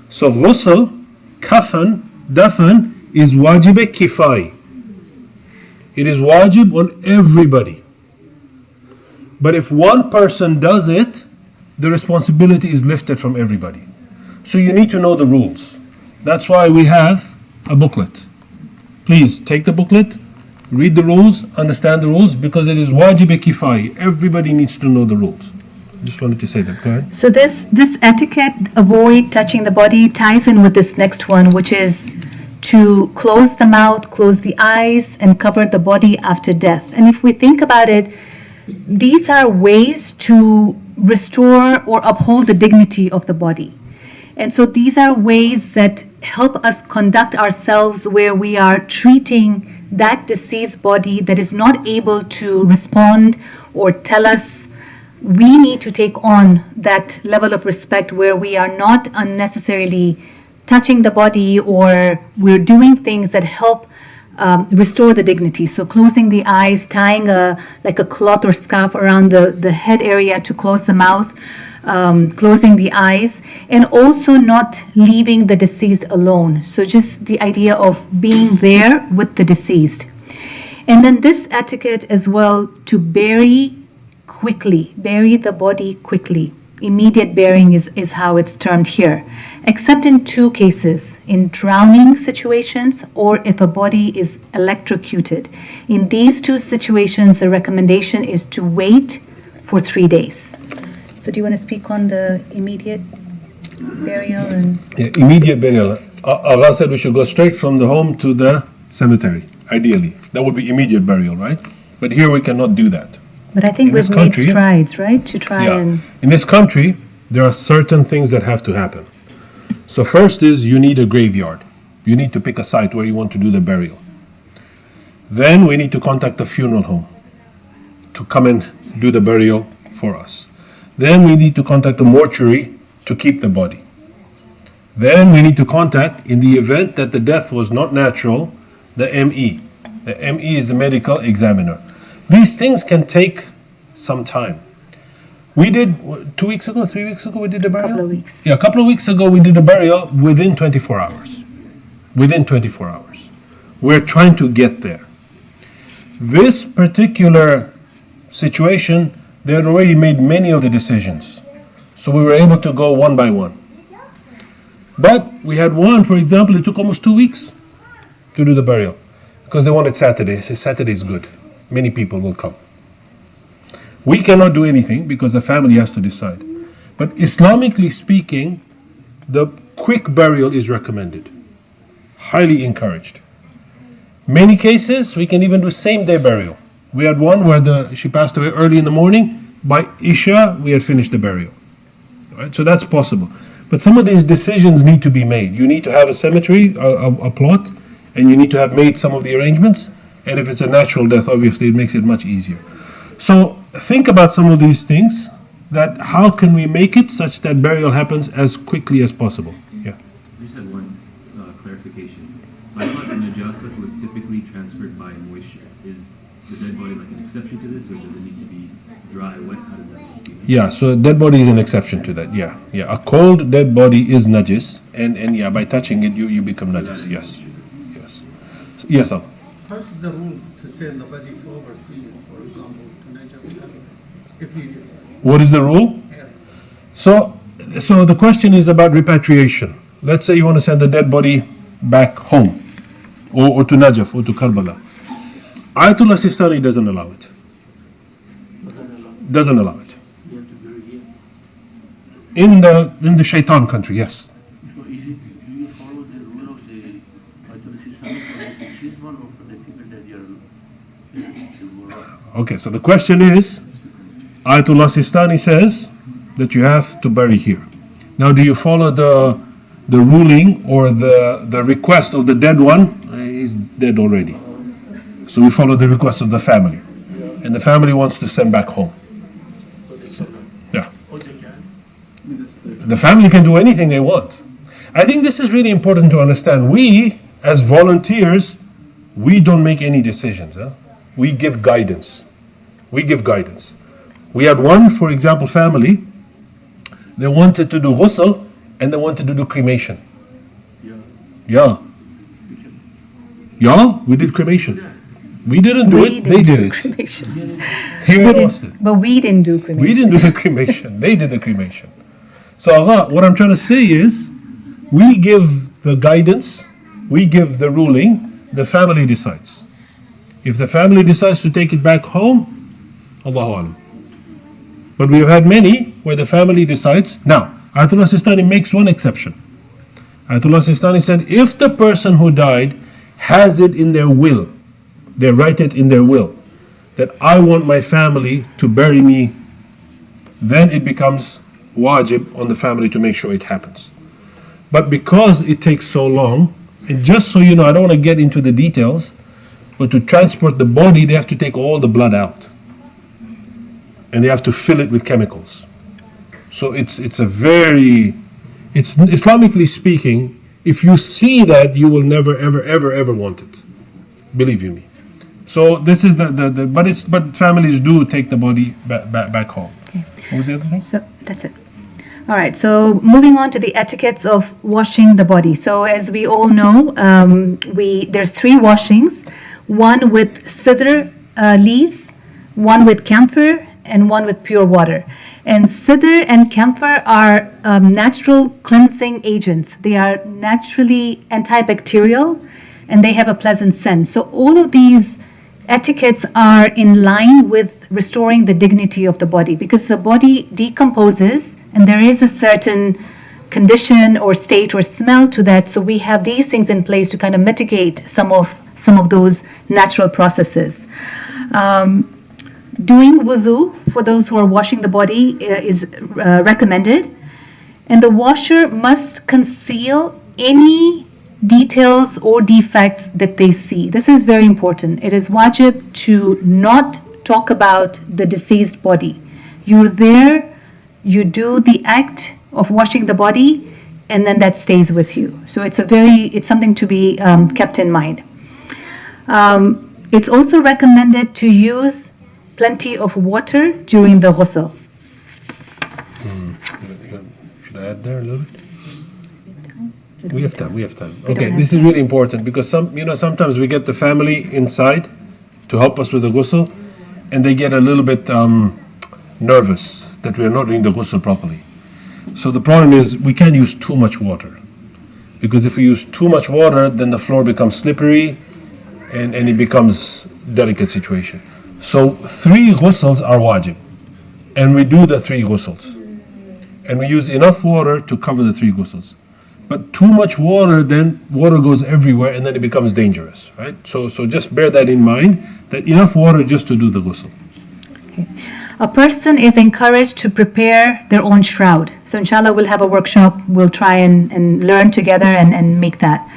So ghusl, kafan, dafan is wajib kifai. It is wajib on everybody. But if one person does it, the responsibility is lifted from everybody. So you need to know the rules. That's why we have a booklet. Please take the booklet, read the rules, understand the rules, because it is wajib kifai. Everybody needs to know the rules. Just wanted to say that. Go ahead. So this etiquette, avoid touching the body, ties in with this next one, which is to close the mouth, close the eyes, and cover the body after death. And if we think about it, these are ways to restore or uphold the dignity of the body. And so these are ways that help us conduct ourselves where we are treating that deceased body that is not able to respond or tell us. We need to take on that level of respect where we are not unnecessarily touching the body, or we're doing things that help restore the dignity. So closing the eyes, tying like a cloth or scarf around the head area to close the mouth, closing the eyes, and also not leaving the deceased alone. So just the idea of being there with the deceased. And then this etiquette as well, to bury the body quickly. Immediate burying is how it's termed here, except in 2 cases, in drowning situations or if a body is electrocuted. In these 2 situations, the recommendation is to wait for 3 days. So do you want to speak on the immediate burial? Yeah, immediate burial. Allah said we should go straight from the home to the cemetery, ideally. That would be immediate burial, right? But here we cannot do that. But I think we've made strides, right? To try and... In this country, there are certain things that have to happen. So first is you need a graveyard. You need to pick a site where you want to do the burial. Then we need to contact the funeral home to come and do the burial for us. Then we need to contact the mortuary to keep the body. Then we need to contact, in the event that the death was not natural, the ME. The ME is the medical examiner. These things can take some time. We did 2 weeks ago, 3 weeks ago, we did the burial? Couple of weeks. Yeah, a couple of weeks ago, we did a burial within 24 hours. Within 24 hours. We're trying to get there. This particular situation, they had already made many of the decisions. So we were able to go one by one. But we had one, for example, it took almost 2 weeks to do the burial because they wanted Saturday. I said, Saturday is good. Many people will come. We cannot do anything because the family has to decide. But Islamically speaking, the quick burial is recommended. Highly encouraged. Many cases, we can even do same-day burial. We had one where she passed away early in the morning. By Isha, we had finished the burial. Right? So that's possible. But some of these decisions need to be made. You need to have a cemetery, a plot, and you need to have made some of the arrangements. And if it's a natural death, obviously, it makes it much easier. So think about some of these things, that how can we make it such that burial happens as quickly as possible? Yeah. I just had one clarification. So I thought the najasa was typically transferred by moisture. Is the dead body like an exception to this, or does it need to be dry, wet? How does that work? Yeah, so dead body is an exception to that. Yeah. A cold dead body is najis, and yeah, by touching it, you become najis. Yes. So, yes, sir. What's the rules to send the body to overseas, for example, to Nigeria, if you decide? What is the rule? Yeah. So the question is about repatriation. Let's say you want to send the dead body back home, or to Najaf, or to Karbala. Ayatollah Sistani doesn't allow it. Doesn't allow it. You have to bury here. In the Shaitan country, yes. So is it, do you follow the rule of the Ayatollah Sistani for the deceased one or for the people that you are? Okay, so the question is, Ayatollah Sistani says that you have to bury here. Now, do you follow the ruling or the request of the dead one? He's dead already. So we follow the request of the family. And the family wants to send back home. Yeah. The family can do anything they want. I think this is really important to understand. We, as volunteers, we don't make any decisions. We give guidance. We had one, for example, family. They wanted to do ghusl and they wanted to do cremation. Yeah. We did cremation. We didn't do it, they did it. Cremation. Here in Austin. But we didn't do cremation. We didn't do the cremation, they did the cremation. So what I'm trying to say is, we give the guidance, we give the ruling, the family decides. If the family decides to take it back home, Allahu Alam. But we have had many where the family decides. Now, Ayatollah Sistani makes one exception. Ayatollah Sistani said, if the person who died has it in their will, they write it in their will, that I want my family to bury me, then it becomes wajib on the family to make sure it happens. But because it takes so long, and just so you know, I don't want to get into the details, but to transport the body, they have to take all the blood out. And they have to fill it with chemicals. So it's Islamically speaking, if you see that, you will never, ever want it. Believe you me. So this is but families do take the body back home. Okay. What was the other thing? So that's it. All right, so moving on to the etiquettes of washing the body. So as we all know, there's 3 washings, one with sidr leaves, one with camphor, and one with pure water. And sidr and camphor are natural cleansing agents. They are naturally antibacterial, and they have a pleasant scent. So all of these etiquettes are in line with restoring the dignity of the body, because the body decomposes and there is a certain condition or state or smell to that. So we have these things in place to kind of mitigate some of those natural processes. Doing wudu for those who are washing the body is recommended, and the washer must conceal any details or defects that they see. This is very important. It is wajib to not talk about the deceased body. You're there, you do the act of washing the body, and then that stays with you. So it's something to be kept in mind. It's also recommended to use plenty of water during the ghusl. add there a little bit? We have time. don't Okay, have this is really important because sometimes we get the family inside to help us with the ghusl, and they get a little bit nervous that we are not doing the ghusl properly. So the problem is we can't use too much water, because if we use too much water, then the floor becomes slippery, and it becomes delicate situation. So 3 ghusls are wajib, and we do the 3 ghusls, and we use enough water to cover the 3 ghusls. But too much water, then water goes everywhere, and then it becomes dangerous, right? So just bear that in mind, that enough water just to do the ghusl. A person is encouraged to prepare their own shroud. So inshallah, we'll have a workshop. We'll try and learn together and make that.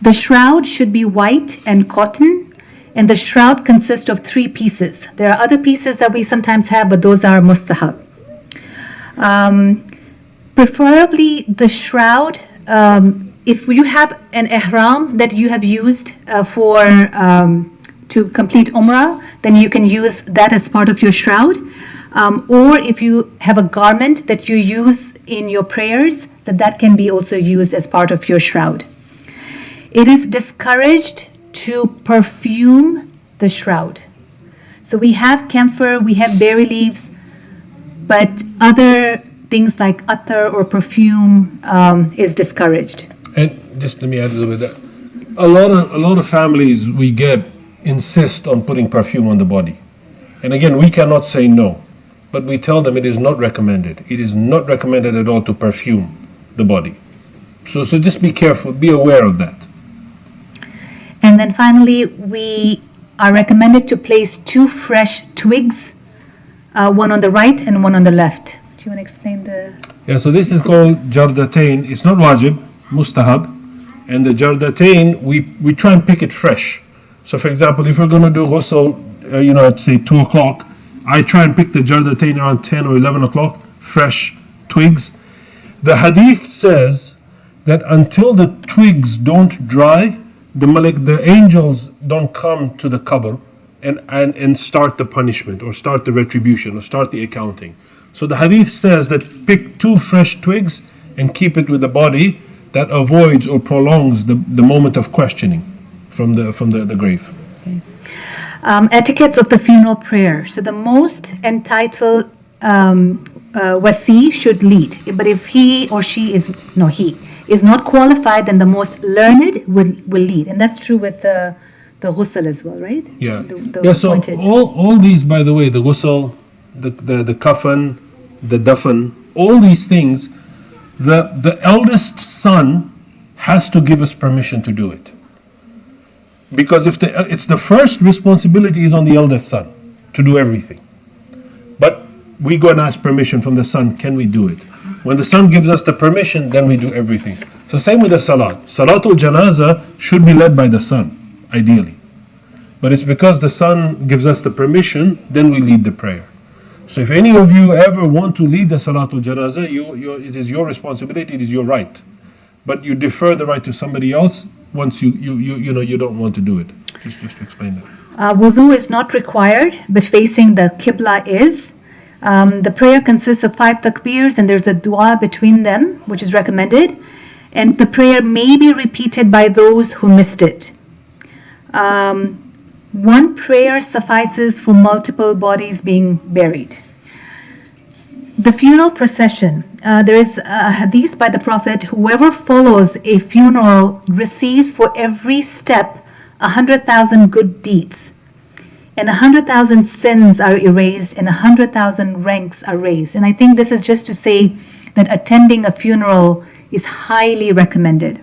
The shroud should be white and cotton, and the shroud consists of 3 pieces. There are other pieces that we sometimes have, but those are mustahab. Preferably the shroud, if you have an ihram that you have used to complete Umrah, then you can use that as part of your shroud. Or if you have a garment that you use in your prayers, that can be also used as part of your shroud. It is discouraged to perfume the shroud. So we have camphor, we have berry leaves, but other things like attar or perfume is discouraged. And just let me add a little bit there. A lot of families we get insist on putting perfume on the body. And again, we cannot say no, but we tell them it is not recommended. It is not recommended at all to perfume the body. So just be careful, be aware of that. And then finally, we are recommended to place 2 fresh twigs, one on the right and one on the left. Do you want to explain the... Yeah, so this is called jardatain. It's not wajib, mustahab. And the jardatain, we try and pick it fresh. So for example, if we're going to do ghusl, at say 2 o'clock, I try and pick the jardatain around 10 or 11 o'clock, fresh twigs. The hadith says that until the twigs don't dry, the angels don't come to the qabr and start the punishment or start the retribution or start the accounting. So the hadith says that pick 2 fresh twigs and keep it with the body. That avoids or prolongs the moment of questioning from the grave. Etiquettes of the funeral prayer. So the most entitled wasi should lead. But if he is not qualified, then the most learned will lead. And that's true with the ghusl as well, right? Yeah. The So appointed. all these, by the way, the ghusl, the kafan, the dafan, all these things, the eldest son has to give us permission to do it. Because it's the first responsibility is on the eldest son to do everything. But we go and ask permission from the son, can we do it? When the son gives us the permission, then we do everything. So same with the salat. Salatul janaza should be led by the son, ideally. But it's because the son gives us the permission, then we lead the prayer. So if any of you ever want to lead the Salatul Janaza, it is your responsibility, it is your right. But you defer the right to somebody else once you don't want to do it. Just to explain that. Wudu is not required, but facing the Qibla is. The prayer consists of 5 takbirs, and there's a dua between them, which is recommended. And the prayer may be repeated by those who missed it. One prayer suffices for multiple bodies being buried. The funeral procession. There is a hadith by the Prophet, whoever follows a funeral receives for every step 100,000 good deeds. And 100,000 sins are erased and 100,000 ranks are raised. And I think this is just to say that attending a funeral is highly recommended.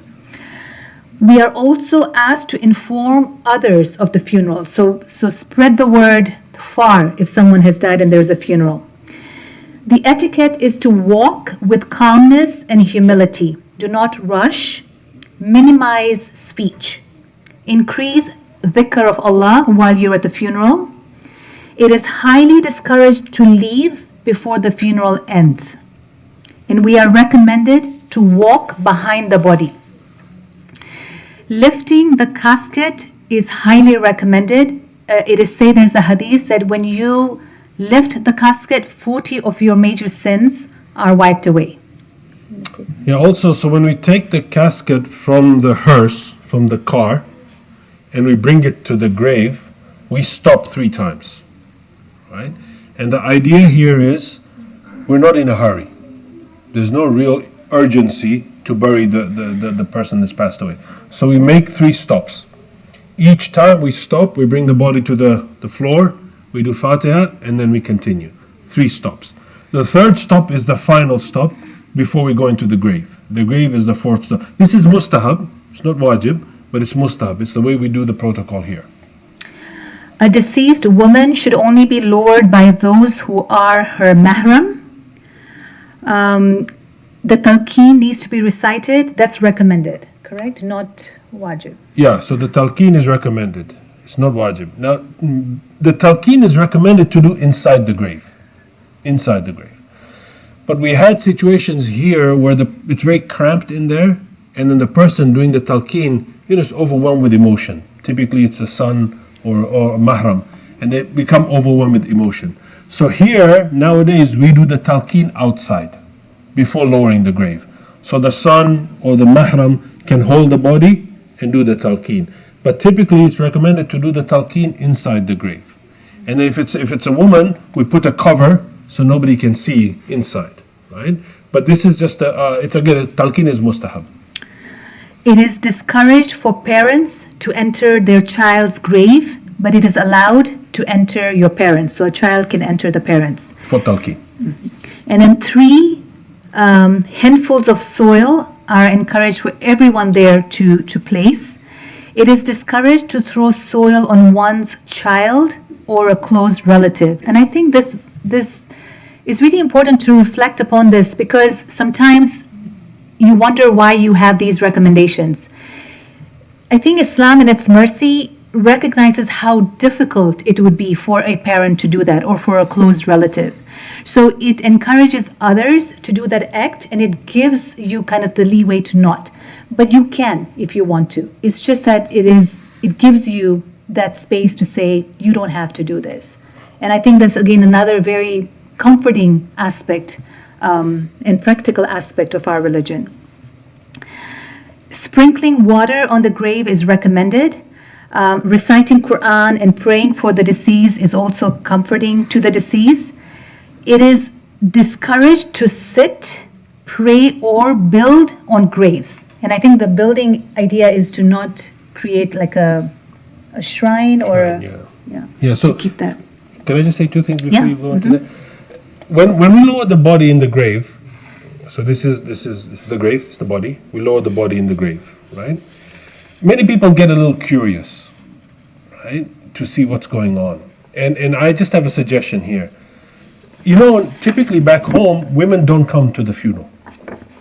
We are also asked to inform others of the funeral. So spread the word far if someone has died and there's a funeral. The etiquette is to walk with calmness and humility. Do not rush. Minimize speech. Increase dhikr of Allah while you're at the funeral. It is highly discouraged to leave before the funeral ends. And we are recommended to walk behind the body. Lifting the casket is highly recommended. It is said, there's a hadith that when you lift the casket, 40 of your major sins are wiped away. Yeah, also, so when we take the casket from the hearse, from the car, and we bring it to the grave, we stop 3 times, right? And the idea here is we're not in a hurry. There's no real urgency to bury the person that's passed away. So we make 3 stops. Each time we stop, we bring the body to the floor, we do Fatiha, and then we continue. 3 stops. The 3rd stop is the final stop before we go into the grave. The grave is the 4th stop. This is mustahab, it's not wajib, but it's mustahab. It's the way we do the protocol here. A deceased woman should only be lowered by those who are her mahram. The talqeen needs to be recited. That's recommended, correct? Not wajib. Yeah, so the talqeen is recommended. It's not wajib. Now, the talqeen is recommended to do inside the grave. Inside the grave. But we had situations here where it's very cramped in there, and then the person doing the talqeen, is overwhelmed with emotion. Typically, it's a son or a mahram, and they become overwhelmed with emotion. So here, nowadays, we do the talqeen outside before lowering the grave. So the son or the mahram can hold the body and do the talqeen. But typically, it's recommended to do the talqeen inside the grave. And if it's a woman, we put a cover so nobody can see inside, right? But this is just talqeen is mustahab. It is discouraged for parents to enter their child's grave, but it is allowed to enter your parents. So a child can enter the parents. For talqeen. And then 3 handfuls of soil are encouraged for everyone there to place. It is discouraged to throw soil on one's child or a close relative. And I think this is really important to reflect upon this, because sometimes you wonder why you have these recommendations. I think Islam in its mercy recognizes how difficult it would be for a parent to do that, or for a close relative. So it encourages others to do that act, and it gives you kind of the leeway to not. But you can if you want to. It's just that it gives you that space to say you don't have to do this. And I think that's again another very comforting aspect and practical aspect of our religion. Sprinkling water on the grave is recommended. Reciting Quran and praying for the deceased is also comforting to the deceased. It is discouraged to sit, pray, or build on graves. And I think the building idea is to not create like a shrine or So to keep that. Can I just say 2 things before Yeah. you go into that? When we lower the body in the grave, so this is the grave, it's the body. We lower the body in the grave, right? Many people get a little curious, right, to see what's going on. And I just have a suggestion here. Typically back home, women don't come to the funeral.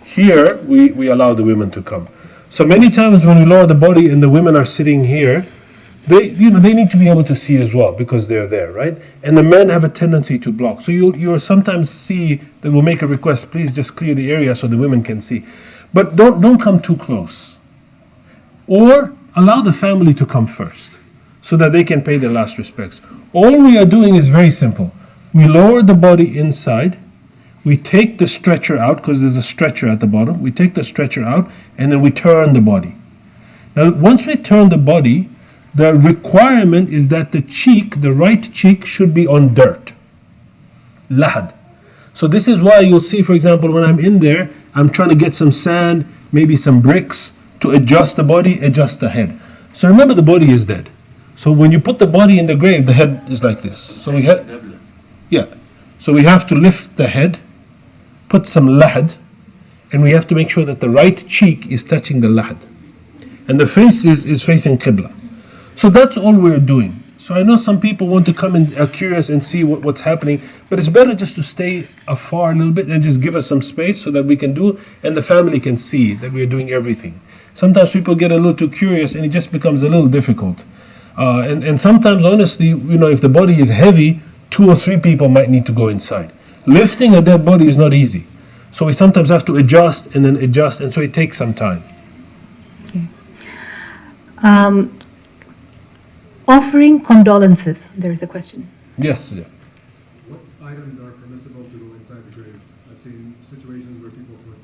Here, we allow the women to come. So many times when we lower the body and the women are sitting here, they need to be able to see as well, because they're there, right? And the men have a tendency to block. So you'll sometimes see that we'll make a request, please just clear the area so the women can see. But don't come too close. Or allow the family to come first so that they can pay their last respects. All we are doing is very simple. We lower the body inside. We take the stretcher out, because there's a stretcher at the bottom. We take the stretcher out, and then we turn the body. Now, once we turn the body, the requirement is that the right cheek should be on dirt. Lahad. So this is why you'll see, for example, when I'm in there, I'm trying to get some sand, maybe some bricks, to adjust the body, adjust the head. So remember, the body is dead. So when you put the body in the grave, the head is like this. So we have to lift the head, put some lahad, and we have to make sure that the right cheek is touching the lahad. And the face is facing Qibla. So that's all we're doing. So I know some people want to come and are curious and see what's happening, but it's better just to stay afar a little bit and just give us some space so that we can do, and the family can see that we're doing everything. Sometimes people get a little too curious and it just becomes a little difficult. And sometimes, honestly, if the body is heavy, 2 or 3 people might need to go inside. Lifting a dead body is not easy. So we sometimes have to adjust and then adjust, and so it takes some time. Okay. Offering condolences. There is a question. Yes. Yeah. What items are permissible to go inside the grave? I've seen situations where people put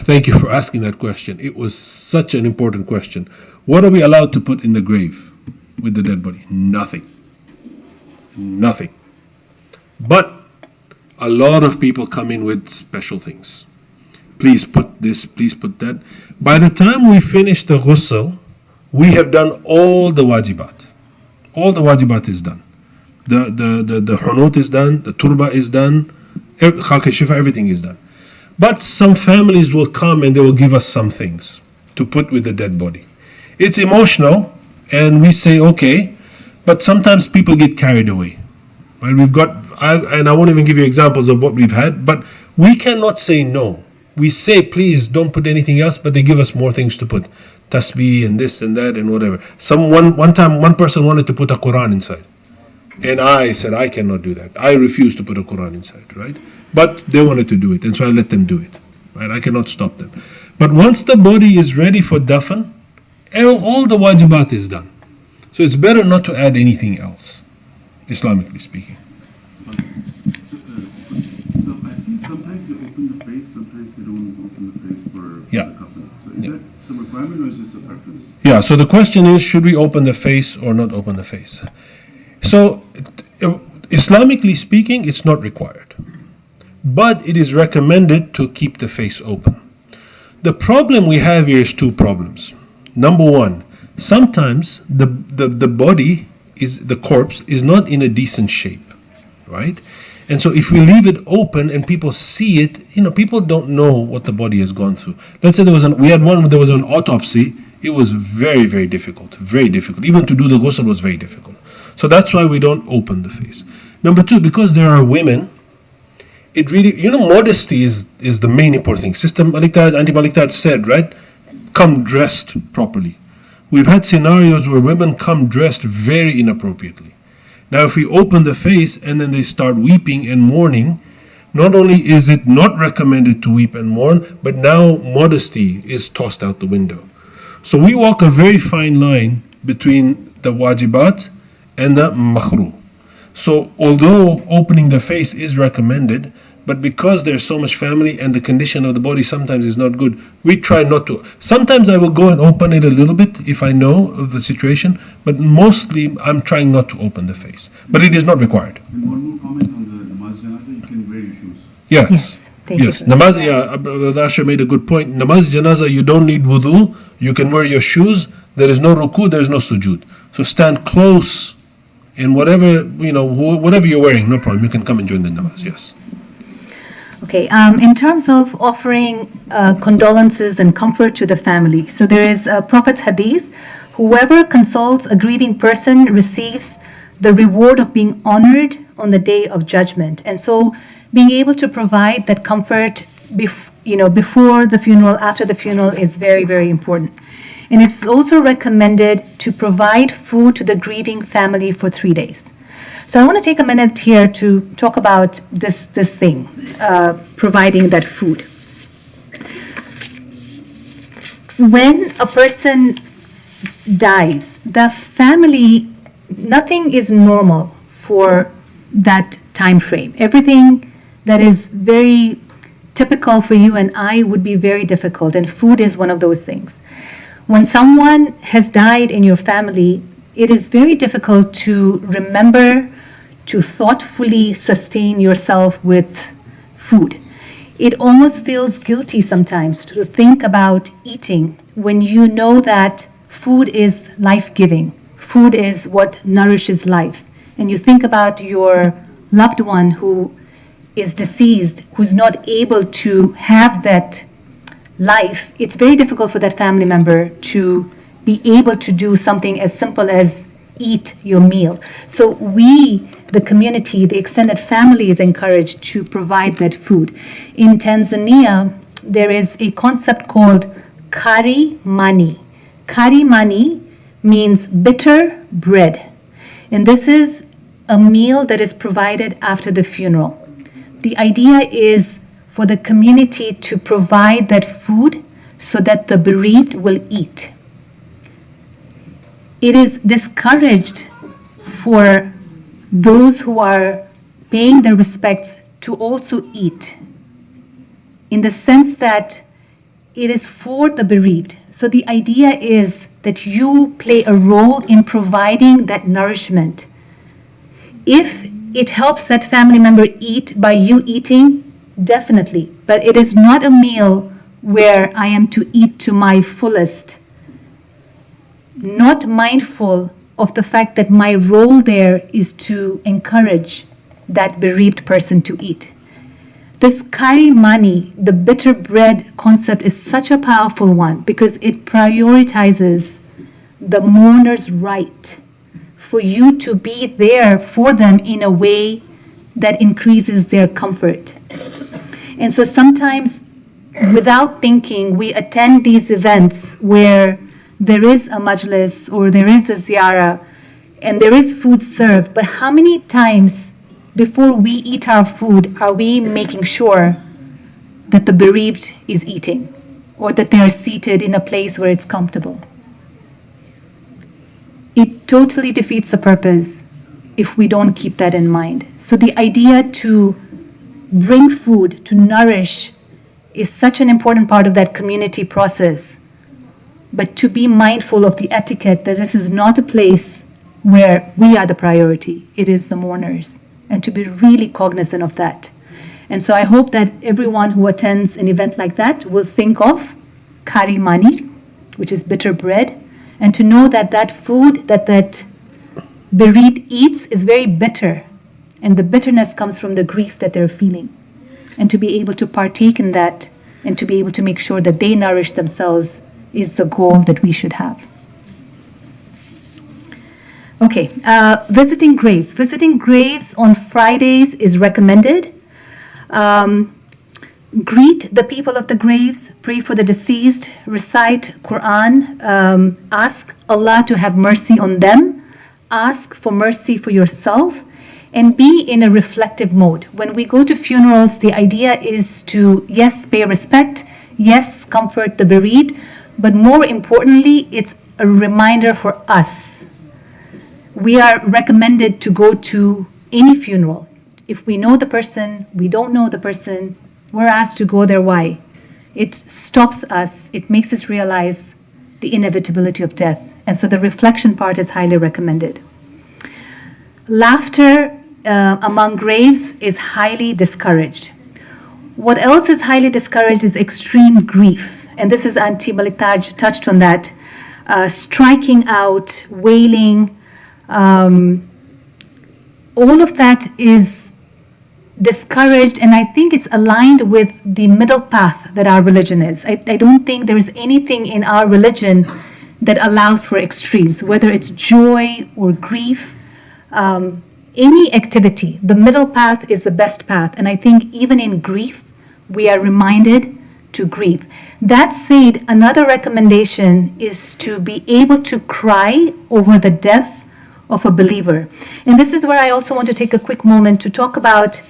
Thank you for asking that question. It was such an important question. What are we allowed to put in the grave with the dead body? Nothing. Nothing. But a lot of people come in with special things. Please put this, please put that. By the time we finish the ghusl, we have done all the wajibat. All the wajibat is done. The hunut is done, the turba is done, khalq shifa, everything is done. But some families will come and they will give us some things to put with the dead body. It's emotional, and we say okay, but sometimes people get carried away. Right? I won't even give you examples of what we've had, but we cannot say no. We say, please don't put anything else, but they give us more things to put. Tasbih and this and that and whatever. One time, one person wanted to put a Quran inside. And I said, I cannot do that. I refuse to put a Quran inside, right? But they wanted to do it, and so I let them do it. Right? I cannot stop them. But once the body is ready for dafn, all the wajibat is done. So it's better not to add anything else, Islamically speaking. So I've seen sometimes you open the face, sometimes you don't open the face for Yeah. the coupling. So is that some requirement or is this a preference? Yeah, so the question is, should we open the face or not open the face? So, Islamically speaking, it's not required. But it is recommended to keep the face open. The problem we have here is two problems. Number one, sometimes the body the corpse is not in a decent shape, right? And so if we leave it open and people see it, people don't know what the body has gone through. Let's say there was an autopsy. It was very, very difficult, very difficult. Even to do the ghusl was very difficult. So that's why we don't open the face. Number two, because there are women, it really, modesty is the main important thing. Sister Auntie Maliktad said, right? Come dressed properly. We've had scenarios where women come dressed very inappropriately. Now, if we open the face and then they start weeping and mourning, not only is it not recommended to weep and mourn, but now modesty is tossed out the window. So we walk a very fine line between the wajibat and the makhru. So although opening the face is recommended, but because there's so much family and the condition of the body sometimes is not good, we try not to. Sometimes I will go and open it a little bit if I know of the situation, but mostly I'm trying not to open the face. But it is not required. And one more comment on the namaz janazah, you can wear your shoes. Yes. Yes, thank you Yes. for that. Namaz, yeah, Brother Asher made a good point. Namaz janazah, you don't need wudu. You can wear your shoes. There is no ruku, there is no sujood. So stand close and whatever you're wearing, no problem. You can come and join the namaz, yes. Okay, in terms of offering condolences and comfort to the family, so there is a Prophet's hadith: whoever consoles a grieving person receives the reward of being honored on the day of judgment. And so being able to provide that comfort before the funeral, after the funeral is very, very important. And it's also recommended to provide food to the grieving family for 3 days. So I want to take a minute here to talk about this thing, providing that food. When a person dies, the family, nothing is normal for that time frame. Everything that is very typical for you and I would be very difficult, and food is one of those things. When someone has died in your family, it is very difficult to remember to thoughtfully sustain yourself with food. It almost feels guilty sometimes to think about eating when you know that food is life-giving. Food is what nourishes life. And you think about your loved one who is deceased, who's not able to have that life. It's very difficult for that family member to be able to do something as simple as eat your meal. So we, the community, the extended family, is encouraged to provide that food. In Tanzania, there is a concept called kari mani. Kari mani means bitter bread. And this is a meal that is provided after the funeral. The idea is for the community to provide that food so that the bereaved will eat. It is discouraged for those who are paying their respects to also eat, in the sense that it is for the bereaved. So the idea is that you play a role in providing that nourishment. If it helps that family member eat by you eating, definitely. But it is not a meal where I am to eat to my fullest, not mindful of the fact that my role there is to encourage that bereaved person to eat. This kari mani, the bitter bread concept, is such a powerful one because it prioritizes the mourner's right for you to be there for them in a way that increases their comfort. And so sometimes, without thinking, we attend these events where there is a majlis or there is a ziyarah and there is food served, but how many times before we eat our food are we making sure that the bereaved is eating or that they are seated in a place where it's comfortable? It totally defeats the purpose if we don't keep that in mind. So the idea to bring food, to nourish, is such an important part of that community process. But to be mindful of the etiquette that this is not a place where we are the priority, it is the mourners, and to be really cognizant of that. And so I hope that everyone who attends an event like that will think of kari mani, which is bitter bread, and to know that that food that bereaved eats is very bitter, and the bitterness comes from the grief that they're feeling. And to be able to partake in that and to be able to make sure that they nourish themselves is the goal that we should have. Okay, visiting graves. Visiting graves on Fridays is recommended. Greet the people of the graves, pray for the deceased, recite Quran, ask Allah to have mercy on them, ask for mercy for yourself, and be in a reflective mode. When we go to funerals, the idea is to, yes, pay respect, yes, comfort the bereaved, but more importantly, it's a reminder for us. We are recommended to go to any funeral. If we know the person, we don't know the person, we're asked to go there. Why? It stops us, it makes us realize the inevitability of death. And so the reflection part is highly recommended. Laughter among graves is highly discouraged. What else is highly discouraged is extreme grief. And this is Auntie Malik Taj touched on that. Striking out, wailing, all of that is discouraged, and I think it's aligned with the middle path that our religion is. I don't think there is anything in our religion that allows for extremes, whether it's joy or grief, any activity. The middle path is the best path, and I think even in grief, we are reminded to grieve. That said, another recommendation is to be able to cry over the death of a believer. And this is where I also want to take a quick moment to talk about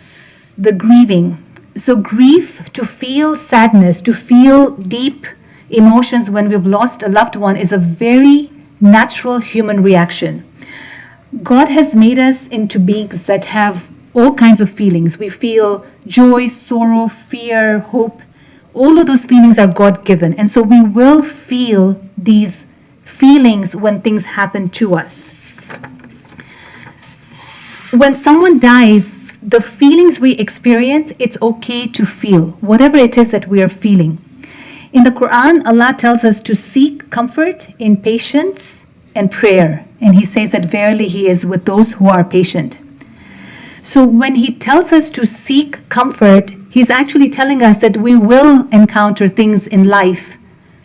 the grieving. So grief, to feel sadness, to feel deep emotions when we've lost a loved one, is a very natural human reaction. God has made us into beings that have all kinds of feelings. We feel joy, sorrow, fear, hope. All of those feelings are God-given. And so we will feel these feelings when things happen to us. When someone dies, the feelings we experience, it's okay to feel, whatever it is that we are feeling. In the Quran, Allah tells us to seek comfort in patience and prayer. And He says that verily He is with those who are patient. So when He tells us to seek comfort, He's actually telling us that we will encounter things in life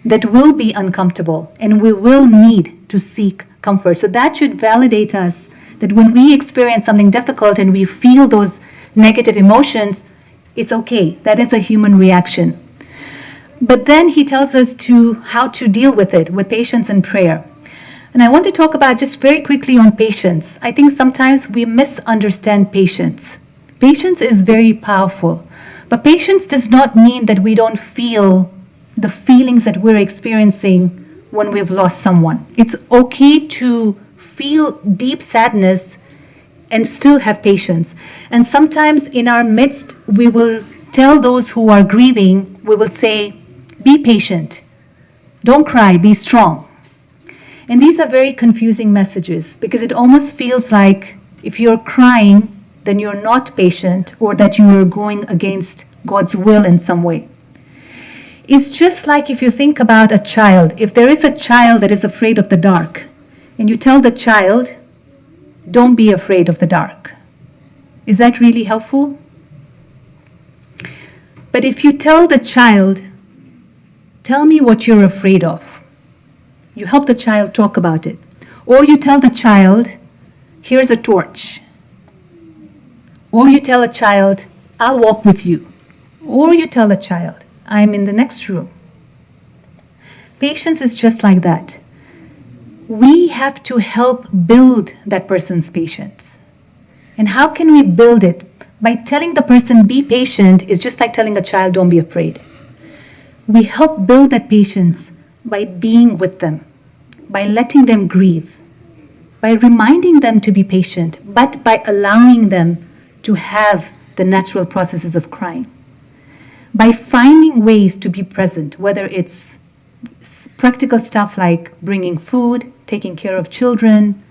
that will be uncomfortable and we will need to seek comfort. So that should validate us that when we experience something difficult and we feel those negative emotions, it's okay. That is a human reaction. But then He tells us how to deal with it, with patience and prayer. And I want to talk about just very quickly on patience. I think sometimes we misunderstand patience. Patience is very powerful. But patience does not mean that we don't feel the feelings that we're experiencing when we've lost someone. It's okay to feel deep sadness and still have patience. And sometimes in our midst, we will tell those who are grieving, we will say, be patient, don't cry, be strong. And these are very confusing messages because it almost feels like if you're crying, then you're not patient or that you are going against God's will in some way. It's just like if you think about a child. If there is a child that is afraid of the dark, and you tell the child, don't be afraid of the dark. Is that really helpful? But if you tell the child, tell me what you're afraid of, you help the child talk about it. Or you tell the child, here's a torch. Or you tell a child, I'll walk with you. Or you tell a child, I'm in the next room. Patience is just like that. We have to help build that person's patience. And how can we build it? By telling the person, be patient, is just like telling a child, don't be afraid. We help build that patience by being with them, by letting them grieve, by reminding them to be patient, but by allowing them to have the natural processes of crying. By finding ways to be present, whether it's practical stuff like bringing food, taking care of children.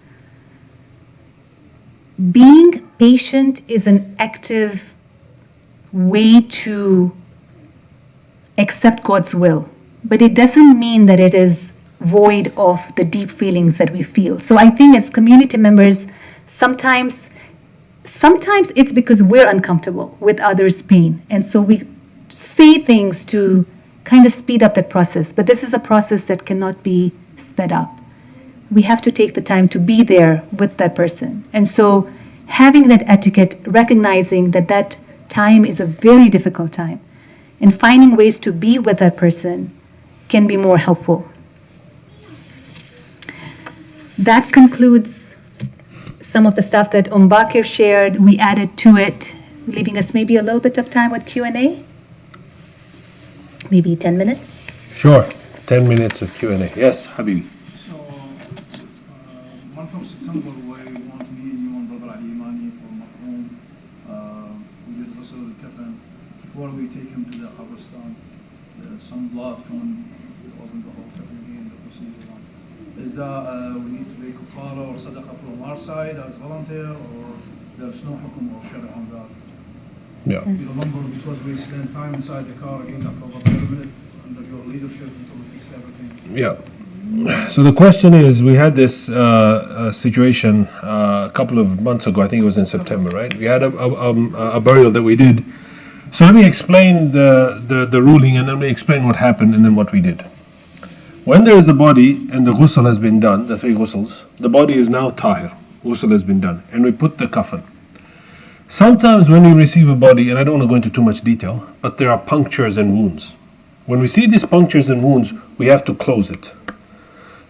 Being patient is an active way to accept God's will, but it doesn't mean that it is void of the deep feelings that we feel. So I think as community members, sometimes it's because we're uncomfortable with others' pain, and so we say things to kind of speed up that process. But this is a process that cannot be sped up. We have to take the time to be there with that person. And so having that etiquette, recognizing that that time is a very difficult time, and finding ways to be with that person can be more helpful. That concludes some of the stuff that Bakir shared. We added to it, leaving us maybe a little bit of time with Q&A. Maybe 10 minutes. Sure, 10 minutes of Q&A. Yes, Habibi. So, month of September, we want me and you and Brother Ali Imani for Mahmoud. We did also the kafan. Before we take him to the Qabristan, some blood coming, open the whole kafan again, the procedure one. Is that we need to be kafara or sadaqah from our side as volunteer, or there's no hukum or shara on that? Yeah. You remember, because we spent time inside the car again after about 30 minutes under your leadership until we fixed everything. Yeah. So the question is, we had this situation a couple of months ago. I think it was in September, right? We had a burial that we did. So let me explain the ruling, and then we explain what happened, and then what we did. When there is a body and the ghusl has been done, the 3 ghusls, the body is now tahir. Ghusl has been done, and we put the kafan. Sometimes when we receive a body, and I don't want to go into too much detail, but there are punctures and wounds. When we see these punctures and wounds, we have to close it.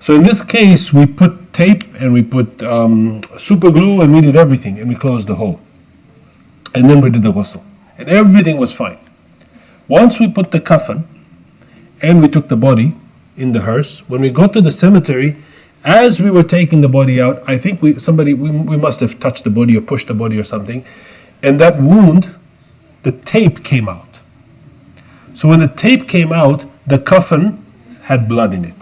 So in this case, we put tape and we put super glue, and we did everything, and we closed the hole. And then we did the ghusl, and everything was fine. Once we put the kafan, and we took the body in the hearse, when we got to the cemetery, as we were taking the body out, I think we must have touched the body or pushed the body or something, and that wound, the tape came out. So when the tape came out, the kafan had blood in it.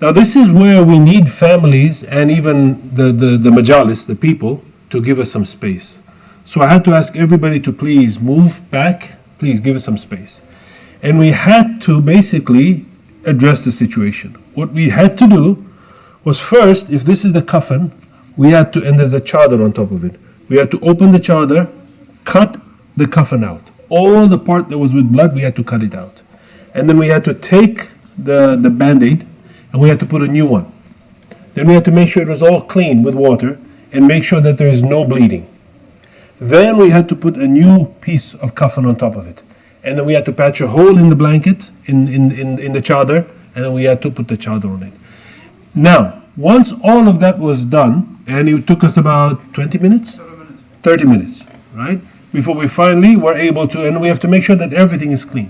Now this is where we need families and even the majalis, the people, to give us some space. So I had to ask everybody to please move back, please give us some space. And we had to basically address the situation. What we had to do was, first, if this is the kafan, we had to, and there's a chadar on top of it, we had to open the chadar, cut the kafan out. All the part that was with blood, we had to cut it out. And then we had to take the band-aid, and we had to put a new one. Then we had to make sure it was all clean with water, and make sure that there is no bleeding. Then we had to put a new piece of kafan on top of it. And then we had to patch a hole in the blanket, in the chadar, and then we had to put the chadar on it. Now, once all of that was done, and it took us about 20 minutes? 30 minutes, right? Before we finally were able to, and we have to make sure that everything is clean.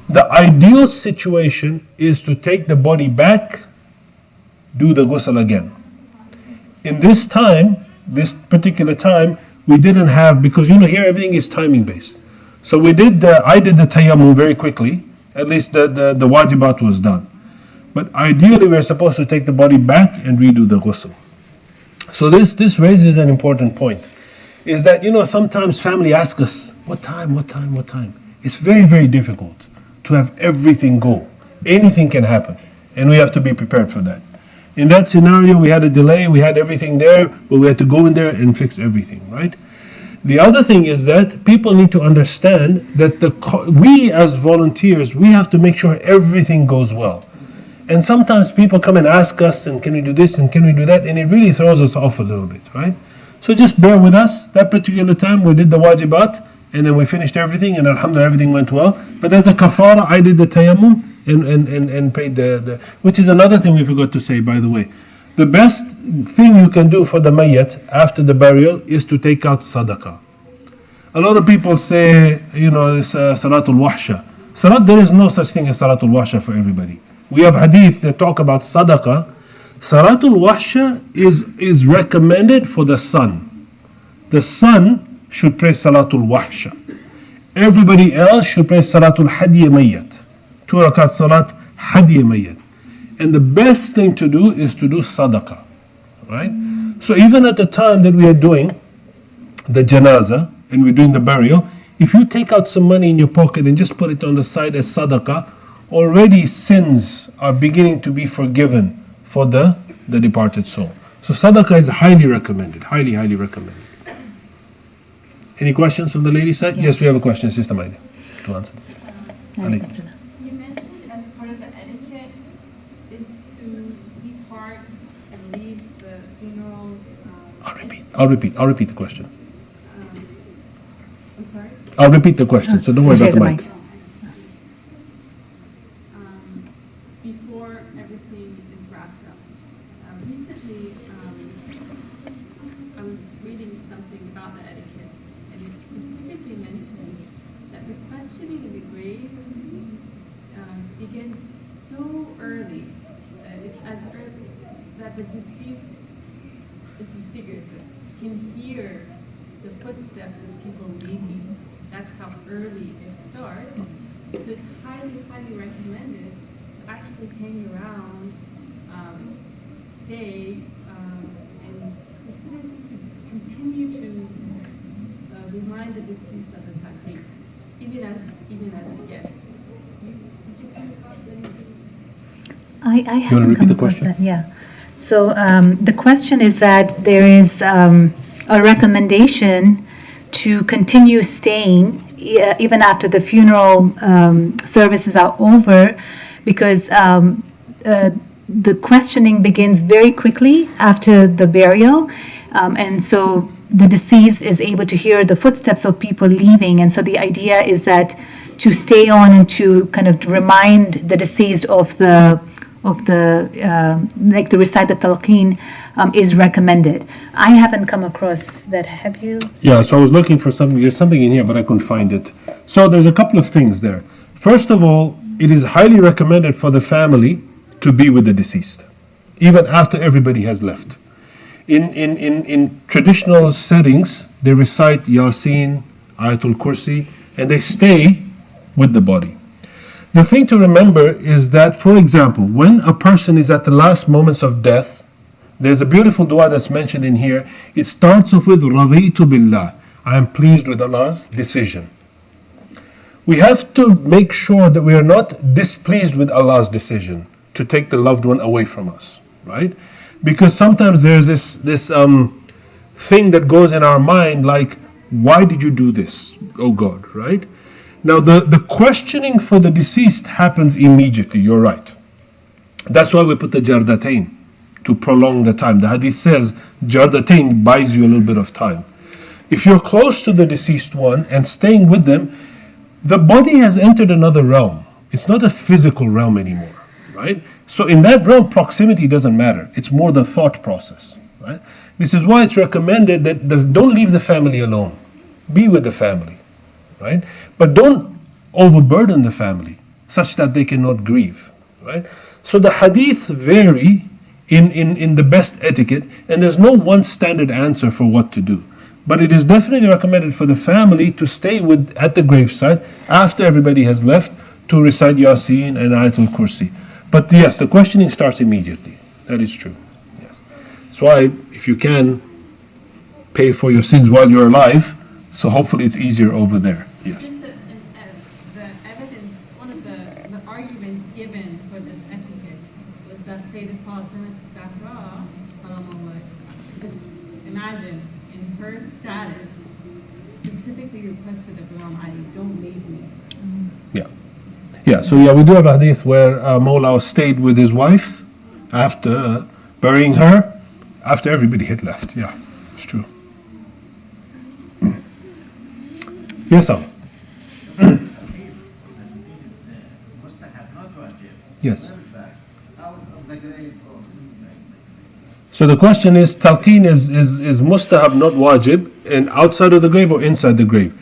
The ideal situation is to take the body back, do the ghusl again. In this time, this particular time, we didn't have, because here everything is timing based. So I did the tayammum very quickly. At least the wajibat was done. But ideally, we're supposed to take the body back and redo the ghusl. So this raises an important point, is that sometimes family asks us, what time? It's very, very difficult to have everything go. Anything can happen, and we have to be prepared for that. In that scenario, we had a delay, we had everything there, but we had to go in there and fix everything, right? The other thing is that people need to understand that we as volunteers, we have to make sure everything goes well. And sometimes people come and ask us, and can we do this, and can we do that, and it really throws us off a little bit, right? So just bear with us. That particular time we did the wajibat, and then we finished everything, and alhamdulillah everything went well. But as a kafara, I did the tayammum and paid the which is another thing we forgot to say, by the way. The best thing you can do for the mayyat after the burial is to take out sadaqah. A lot of people say, it's salatul wahsha. There is no such thing as salatul wahsha for everybody. We have hadith that talk about sadaqah. Salatul wahsha is recommended for the son. The son should pray salatul wahsha. Everybody else should pray salatul hadiyya mayyat. 2 rakat salat hadiyya mayyat. And the best thing to do is to do sadaqah, right? So even at the time that we are doing the janazah and we're doing the burial, if you take out some money in your pocket and just put it on the side as sadaqah, already sins are beginning to be forgiven for the departed soul. So sadaqah is highly recommended, highly, highly recommended. Any questions from the lady side? Yes, we have a question, Sister Maida, to answer. Ali. You mentioned as part of the etiquette is to depart and leave the funeral. I'll repeat the question. I'm sorry? I'll repeat the question, so don't worry about the mic. Before everything is wrapped up. Recently, I was reading something about the etiquette, and it specifically mentioned that the questioning in the grave begins so early. It's as early that the deceased, this is figurative, can hear the footsteps of people leaving. That's how early it starts. So it's highly, highly recommended to actually hang around, stay, and specifically to continue to remind the deceased of the tahqiq, even as guests. Did you come across anything? I You want to haven't repeat come the across question? that. Yeah. So the question is that there is a recommendation to continue staying even after the funeral services are over, because the questioning begins very quickly after the burial, and so the deceased is able to hear the footsteps of people leaving, and so the idea is that to stay on and to kind of remind the deceased of the like to recite the talqeen is recommended. I haven't come across that. Have you? Yeah, so I was looking for something. There's something in here, but I couldn't find it. So there's a couple of things there. First of all, it is highly recommended for the family to be with the deceased, even after everybody has left. In traditional settings, they recite Yasin, Ayatul Kursi, and they stay with the body. The thing to remember is that, for example, when a person is at the last moments of death, there's a beautiful dua that's mentioned in here. It starts off with Raditu billah. I am pleased with Allah's decision. We have to make sure that we are not displeased with Allah's decision to take the loved one away from us, right? Because sometimes there's this thing that goes in our mind like, why did you do this, oh God, right? Now the questioning for the deceased happens immediately, you're right. That's why we put the jardatain, to prolong the time. The hadith says jardatain buys you a little bit of time. If you're close to the deceased one and staying with them, the body has entered another realm. It's not a physical realm anymore, right? So in that realm, proximity doesn't matter. It's more the thought process, right? This is why it's recommended that don't leave the family alone. Be with the family, right? But don't overburden the family such that they cannot grieve, right? So the hadith vary in the best etiquette, and there's no one standard answer for what to do. But it is definitely recommended for the family to stay at the graveside after everybody has left to recite Yasin and Ayatul Kursi. But yes, the questioning starts immediately. That is true. Yes. That's why if you can pay for your sins while you're alive, so hopefully it's easier over there. Yes. Just the evidence, one of the arguments given for this etiquette was that Sayyidah Fatima Zahra, salam alaikum, just imagine in her status, specifically requested of Imam Ali, don't leave me. Yeah. Yeah, so yeah, we do have a hadith where Mawla stayed with his wife after burying her, after everybody had left. Yeah, it's true. Yes, sir. Yes. So the question is, talqeen is mustahab, not wajib, and outside of the grave or inside the grave?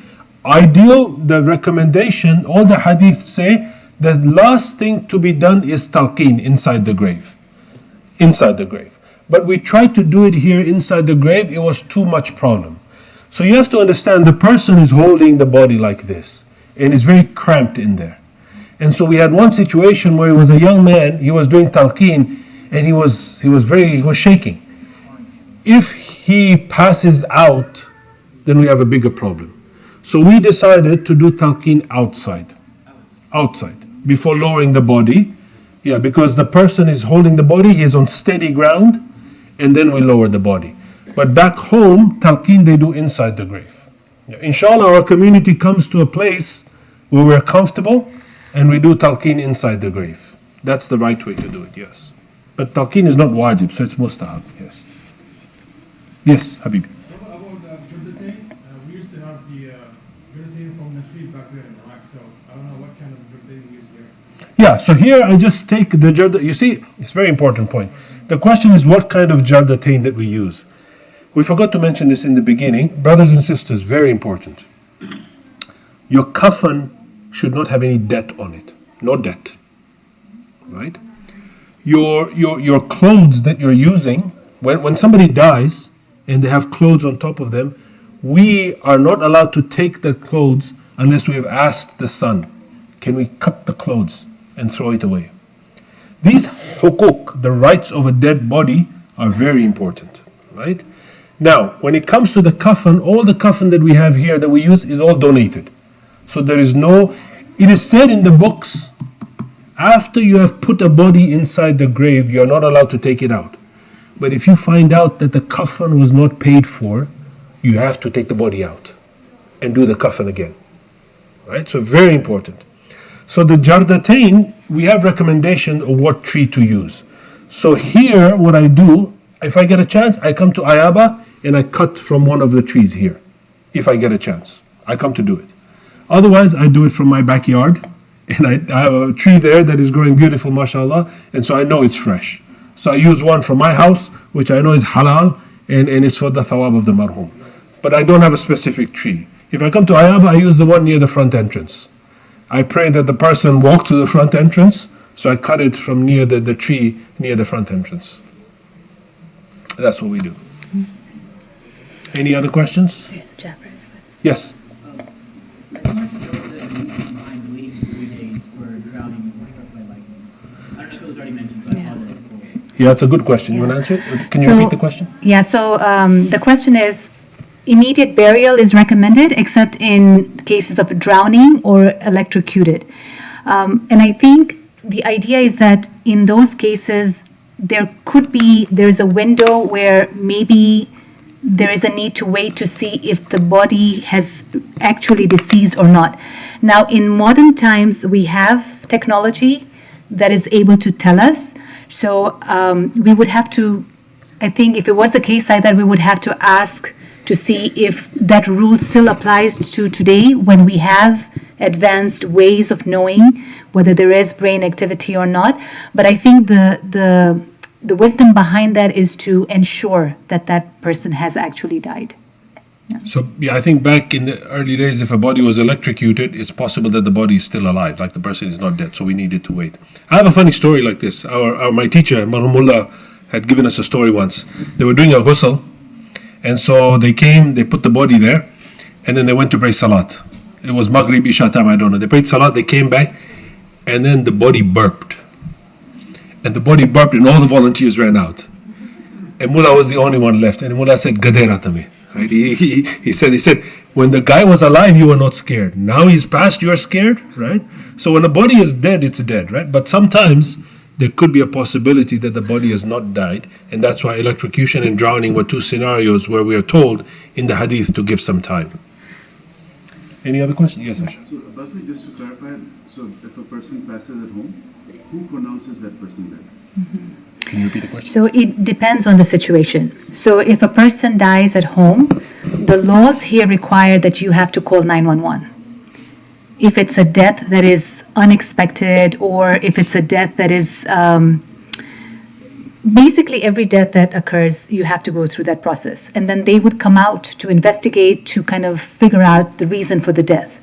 Ideal, the recommendation, all the hadith say, the last thing to be done is talqeen inside the grave. Inside the grave. But we tried to do it here inside the grave, it was too much problem. So you have to understand, the person is holding the body like this, and is very cramped in there. And so we had one situation where he was a young man, he was doing talqeen, and he was shaking. If he passes out, then we have a bigger problem. So we decided to do talqeen outside, before lowering the body. Yeah, because the person is holding the body, he is on steady ground, and then we lower the body. But back home, talqeen they do inside the grave. Yeah, inshallah, our community comes to a place where we're comfortable, and we do talqeen inside the grave. That's the right way to do it, yes. But talqeen is not wajib, so it's mustahab, yes. Yes, Habib. About Jordatain, we used to have the Jordatain from the street back there in Iraq, so I don't know what kind of Jordatain we use here. Yeah, so here I just take the jardatain. You see, it's a very important point. The question is what kind of jardatain that we use. We forgot to mention this in the beginning. Brothers and sisters, very important. Your coffin should not have any debt on it. No debt. Right? Your clothes that you're using, when somebody dies and they have clothes on top of them, we are not allowed to take the clothes unless we have asked the son, can we cut the clothes and throw it away? These hukuk, the rights of a dead body, are very important, right? Now, when it comes to the coffin, all the coffin that we have here that we use is all donated. So there is no, it is said in the books, after you have put a body inside the grave, you are not allowed to take it out. But if you find out that the coffin was not paid for, you have to take the body out and do the coffin again. Right? So very important. So the jardatain, we have recommendation of what tree to use. So here, what I do, if I get a chance, I come to IABA and I cut from one of the trees here. If I get a chance, I come to do it. Otherwise, I do it from my backyard, and I have a tree there that is growing beautiful, mashallah, and so I know it's fresh. So I use one from my house, which I know is halal, and it's for the thawab of the marhum. But I don't have a specific tree. If I come to IABA, I use the one near the front entrance. I pray that the person walk to the front entrance, so I cut it from near the tree near the front entrance. That's what we do. Any other questions? Yes. I wanted to know the behind waiting 3 days for drowning or struck by lightning. I don't know if it was already mentioned, but I apologize. Yeah, it's a good question. You want to answer it? Can you repeat the question? Yeah, so the question is, immediate burial is recommended except in cases of drowning or electrocuted. And I think the idea is that in those cases, there's a window where maybe there is a need to wait to see if the body has actually deceased or not. Now, in modern times, we have technology that is able to tell us. So we would have to, I think if it was the case like that, we would have to ask to see if that rule still applies to today when we have advanced ways of knowing whether there is brain activity or not. But I think the wisdom behind that is to ensure that that person has actually died. So, yeah, I think back in the early days, if a body was electrocuted, it's possible that the body is still alive, like the person is not dead, so we needed to wait. I have a funny story like this. My teacher, Marhumullah, had given us a story once. They were doing a ghusl, and so they came, they put the body there, and then they went to pray salat. It was Maghrib, Isha time, I don't know. They prayed salat, they came back, and then the body burped. And the body burped, and all the volunteers ran out. And Mullah was the only one left. And Mullah said, Gadera tame. Right? He said, when the guy was alive, you were not scared. Now he's passed, you are scared, right? So when a body is dead, it's dead, right? But sometimes there could be a possibility that the body has not died. And that's why electrocution and drowning were two scenarios where we are told in the hadith to give some time. Any other question? Yes, Asha. So, Basmi, just to clarify, so if a person passes at home, who pronounces that person dead? Can you repeat the question? So it depends on the situation. So if a person dies at home, the laws here require that you have to call 911. If it's a death that is unexpected, or if it's a death that is basically every death that occurs, you have to go through that process. And then they would come out to investigate, to kind of figure out the reason for the death.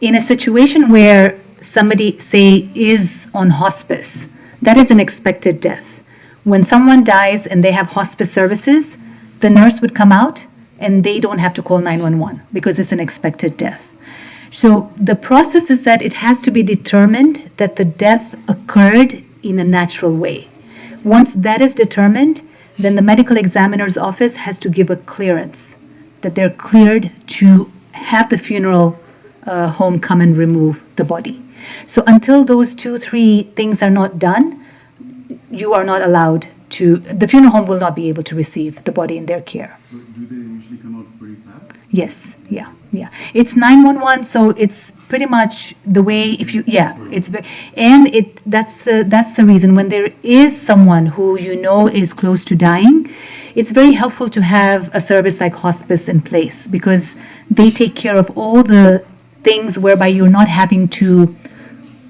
In a situation where somebody, say, is on hospice, that is an expected death. When someone dies and they have hospice services, the nurse would come out and they don't have to call 911 because it's an expected death. So the process is that it has to be determined that the death occurred in a natural way. Once that is determined, then the medical examiner's office has to give a clearance that they're cleared to have the funeral home come and remove the body. So until those 2-3 things are not done, you are not allowed to, the funeral home will not be able to receive the body in their care. Do they usually come out pretty fast? Yes, yeah. It's 911, so it's pretty much the way, if you, it's, and that's the reason when there is someone who you know is close to dying, it's very helpful to have a service like hospice in place because they take care of all the things whereby you're not having to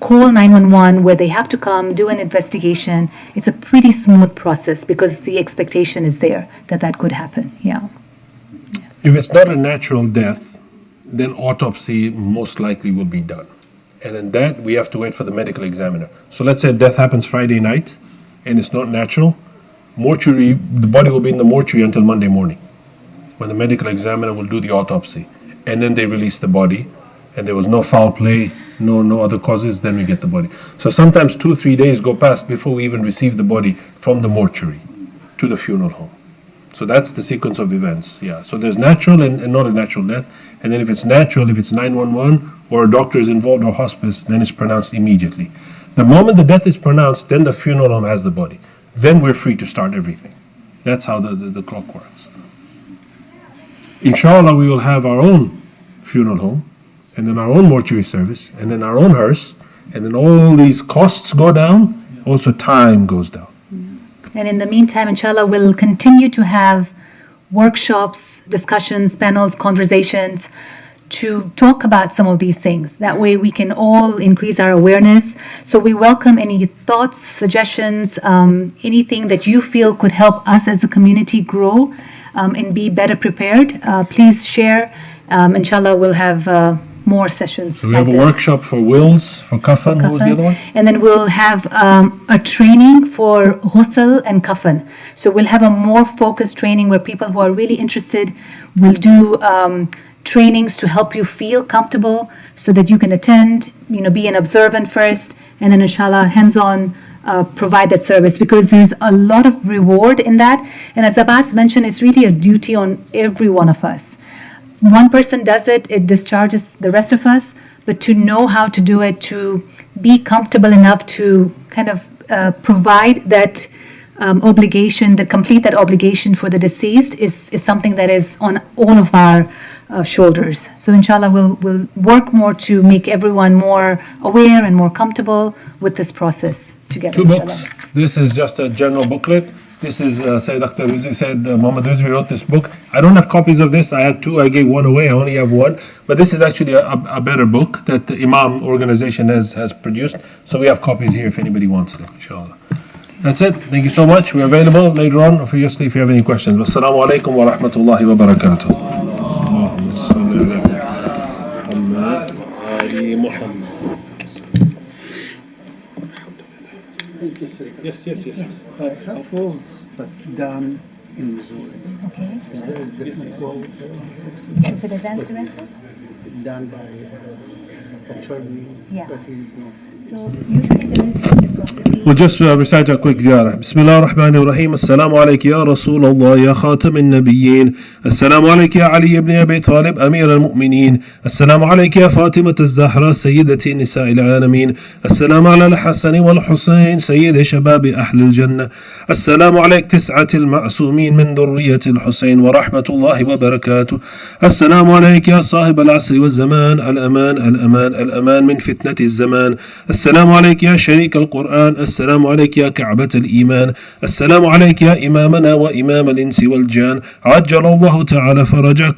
call 911 where they have to come, do an investigation. It's a pretty smooth process because the expectation is there that that could happen, If it's not a natural death, then autopsy most likely will be done. And then that, we have to wait for the medical examiner. So let's say death happens Friday night and it's not natural. Mortuary, the body will be in the mortuary until Monday morning when the medical examiner will do the autopsy. And then they release the body and there was no foul play, no other causes, then we get the body. So sometimes 2-3 days go past before we even receive the body from the mortuary to the funeral home. So that's the sequence of events, So there's natural and not a natural death. And then if it's natural, if it's 911 or a doctor is involved or hospice, then it's pronounced immediately. The moment the death is pronounced, then the funeral home has the body. Then we're free to start everything. That's how the clock works. Inshallah, we will have our own funeral home, and then our own mortuary service, and then our own hearse, and then all these costs go down, also time goes down. And in the meantime, inshallah, we'll continue to have workshops, discussions, panels, conversations to talk about some of these things. That way we can all increase our awareness. So we welcome any thoughts, suggestions, anything that you feel could help us as a community grow and be better prepared. Please share. Inshallah, we'll have more sessions. So we have a workshop for wills, for kafan. What was the other one? And then we'll have a training for ghusl and kafan. So we'll have a more focused training where people who are really interested will do trainings to help you feel comfortable so that you can attend, be an observant first, and then inshallah, hands-on provide that service because there's a lot of reward in that. And as Abbas mentioned, it's really a duty on every one of us. One person does it, it discharges the rest of us, but to know how to do it, to be comfortable enough to kind of provide that obligation, complete that obligation for the deceased is something that is on all of our shoulders. So inshallah, we'll work more to make everyone more aware and more comfortable with this process together. 2 books. This is just a general booklet. This is Sayyid Akhtar Rizvi said, Muhammad Rizvi wrote this book. I don't have copies of this. I had 2. I gave 1 away. I only have 1. But this is actually a better book that the Imam organization has produced. So we have copies here if anybody wants them, inshallah. That's it. Thank you so much. We're available later on, obviously, if you have any questions. Wassalamu alaikum wa rahmatullahi wa barakatuh. I think this is Yes, yes, yes. I have walls, but done in Missouri. Okay. There is different wall Is it advanced directives? done by attorney, Yeah. but he's not. So usually there is reciprocity. We'll just recite a quick ziyarah. بسم الله الرحمن الرحيم. السلام عليك يا رسول الله يا خاتم النبيين. السلام عليك يا علي بن أبي طالب أمير المؤمنين. السلام عليك يا فاطمة الزهراء سيدة نساء العالمين. السلام على الحسن والحسين سيد شباب أهل الجنة. السلام عليك تسعة المعصومين من ذرية الحسين ورحمة الله وبركاته. السلام عليك يا صاحب العصر والزمان الأمان الأمان الأمان من فتنة الزمان. السلام عليك يا شريك القرآن. السلام عليك يا كعبة الإيمان. السلام عليك يا إمامنا وإمام الإنس والجان. عجل الله تعالى فرجك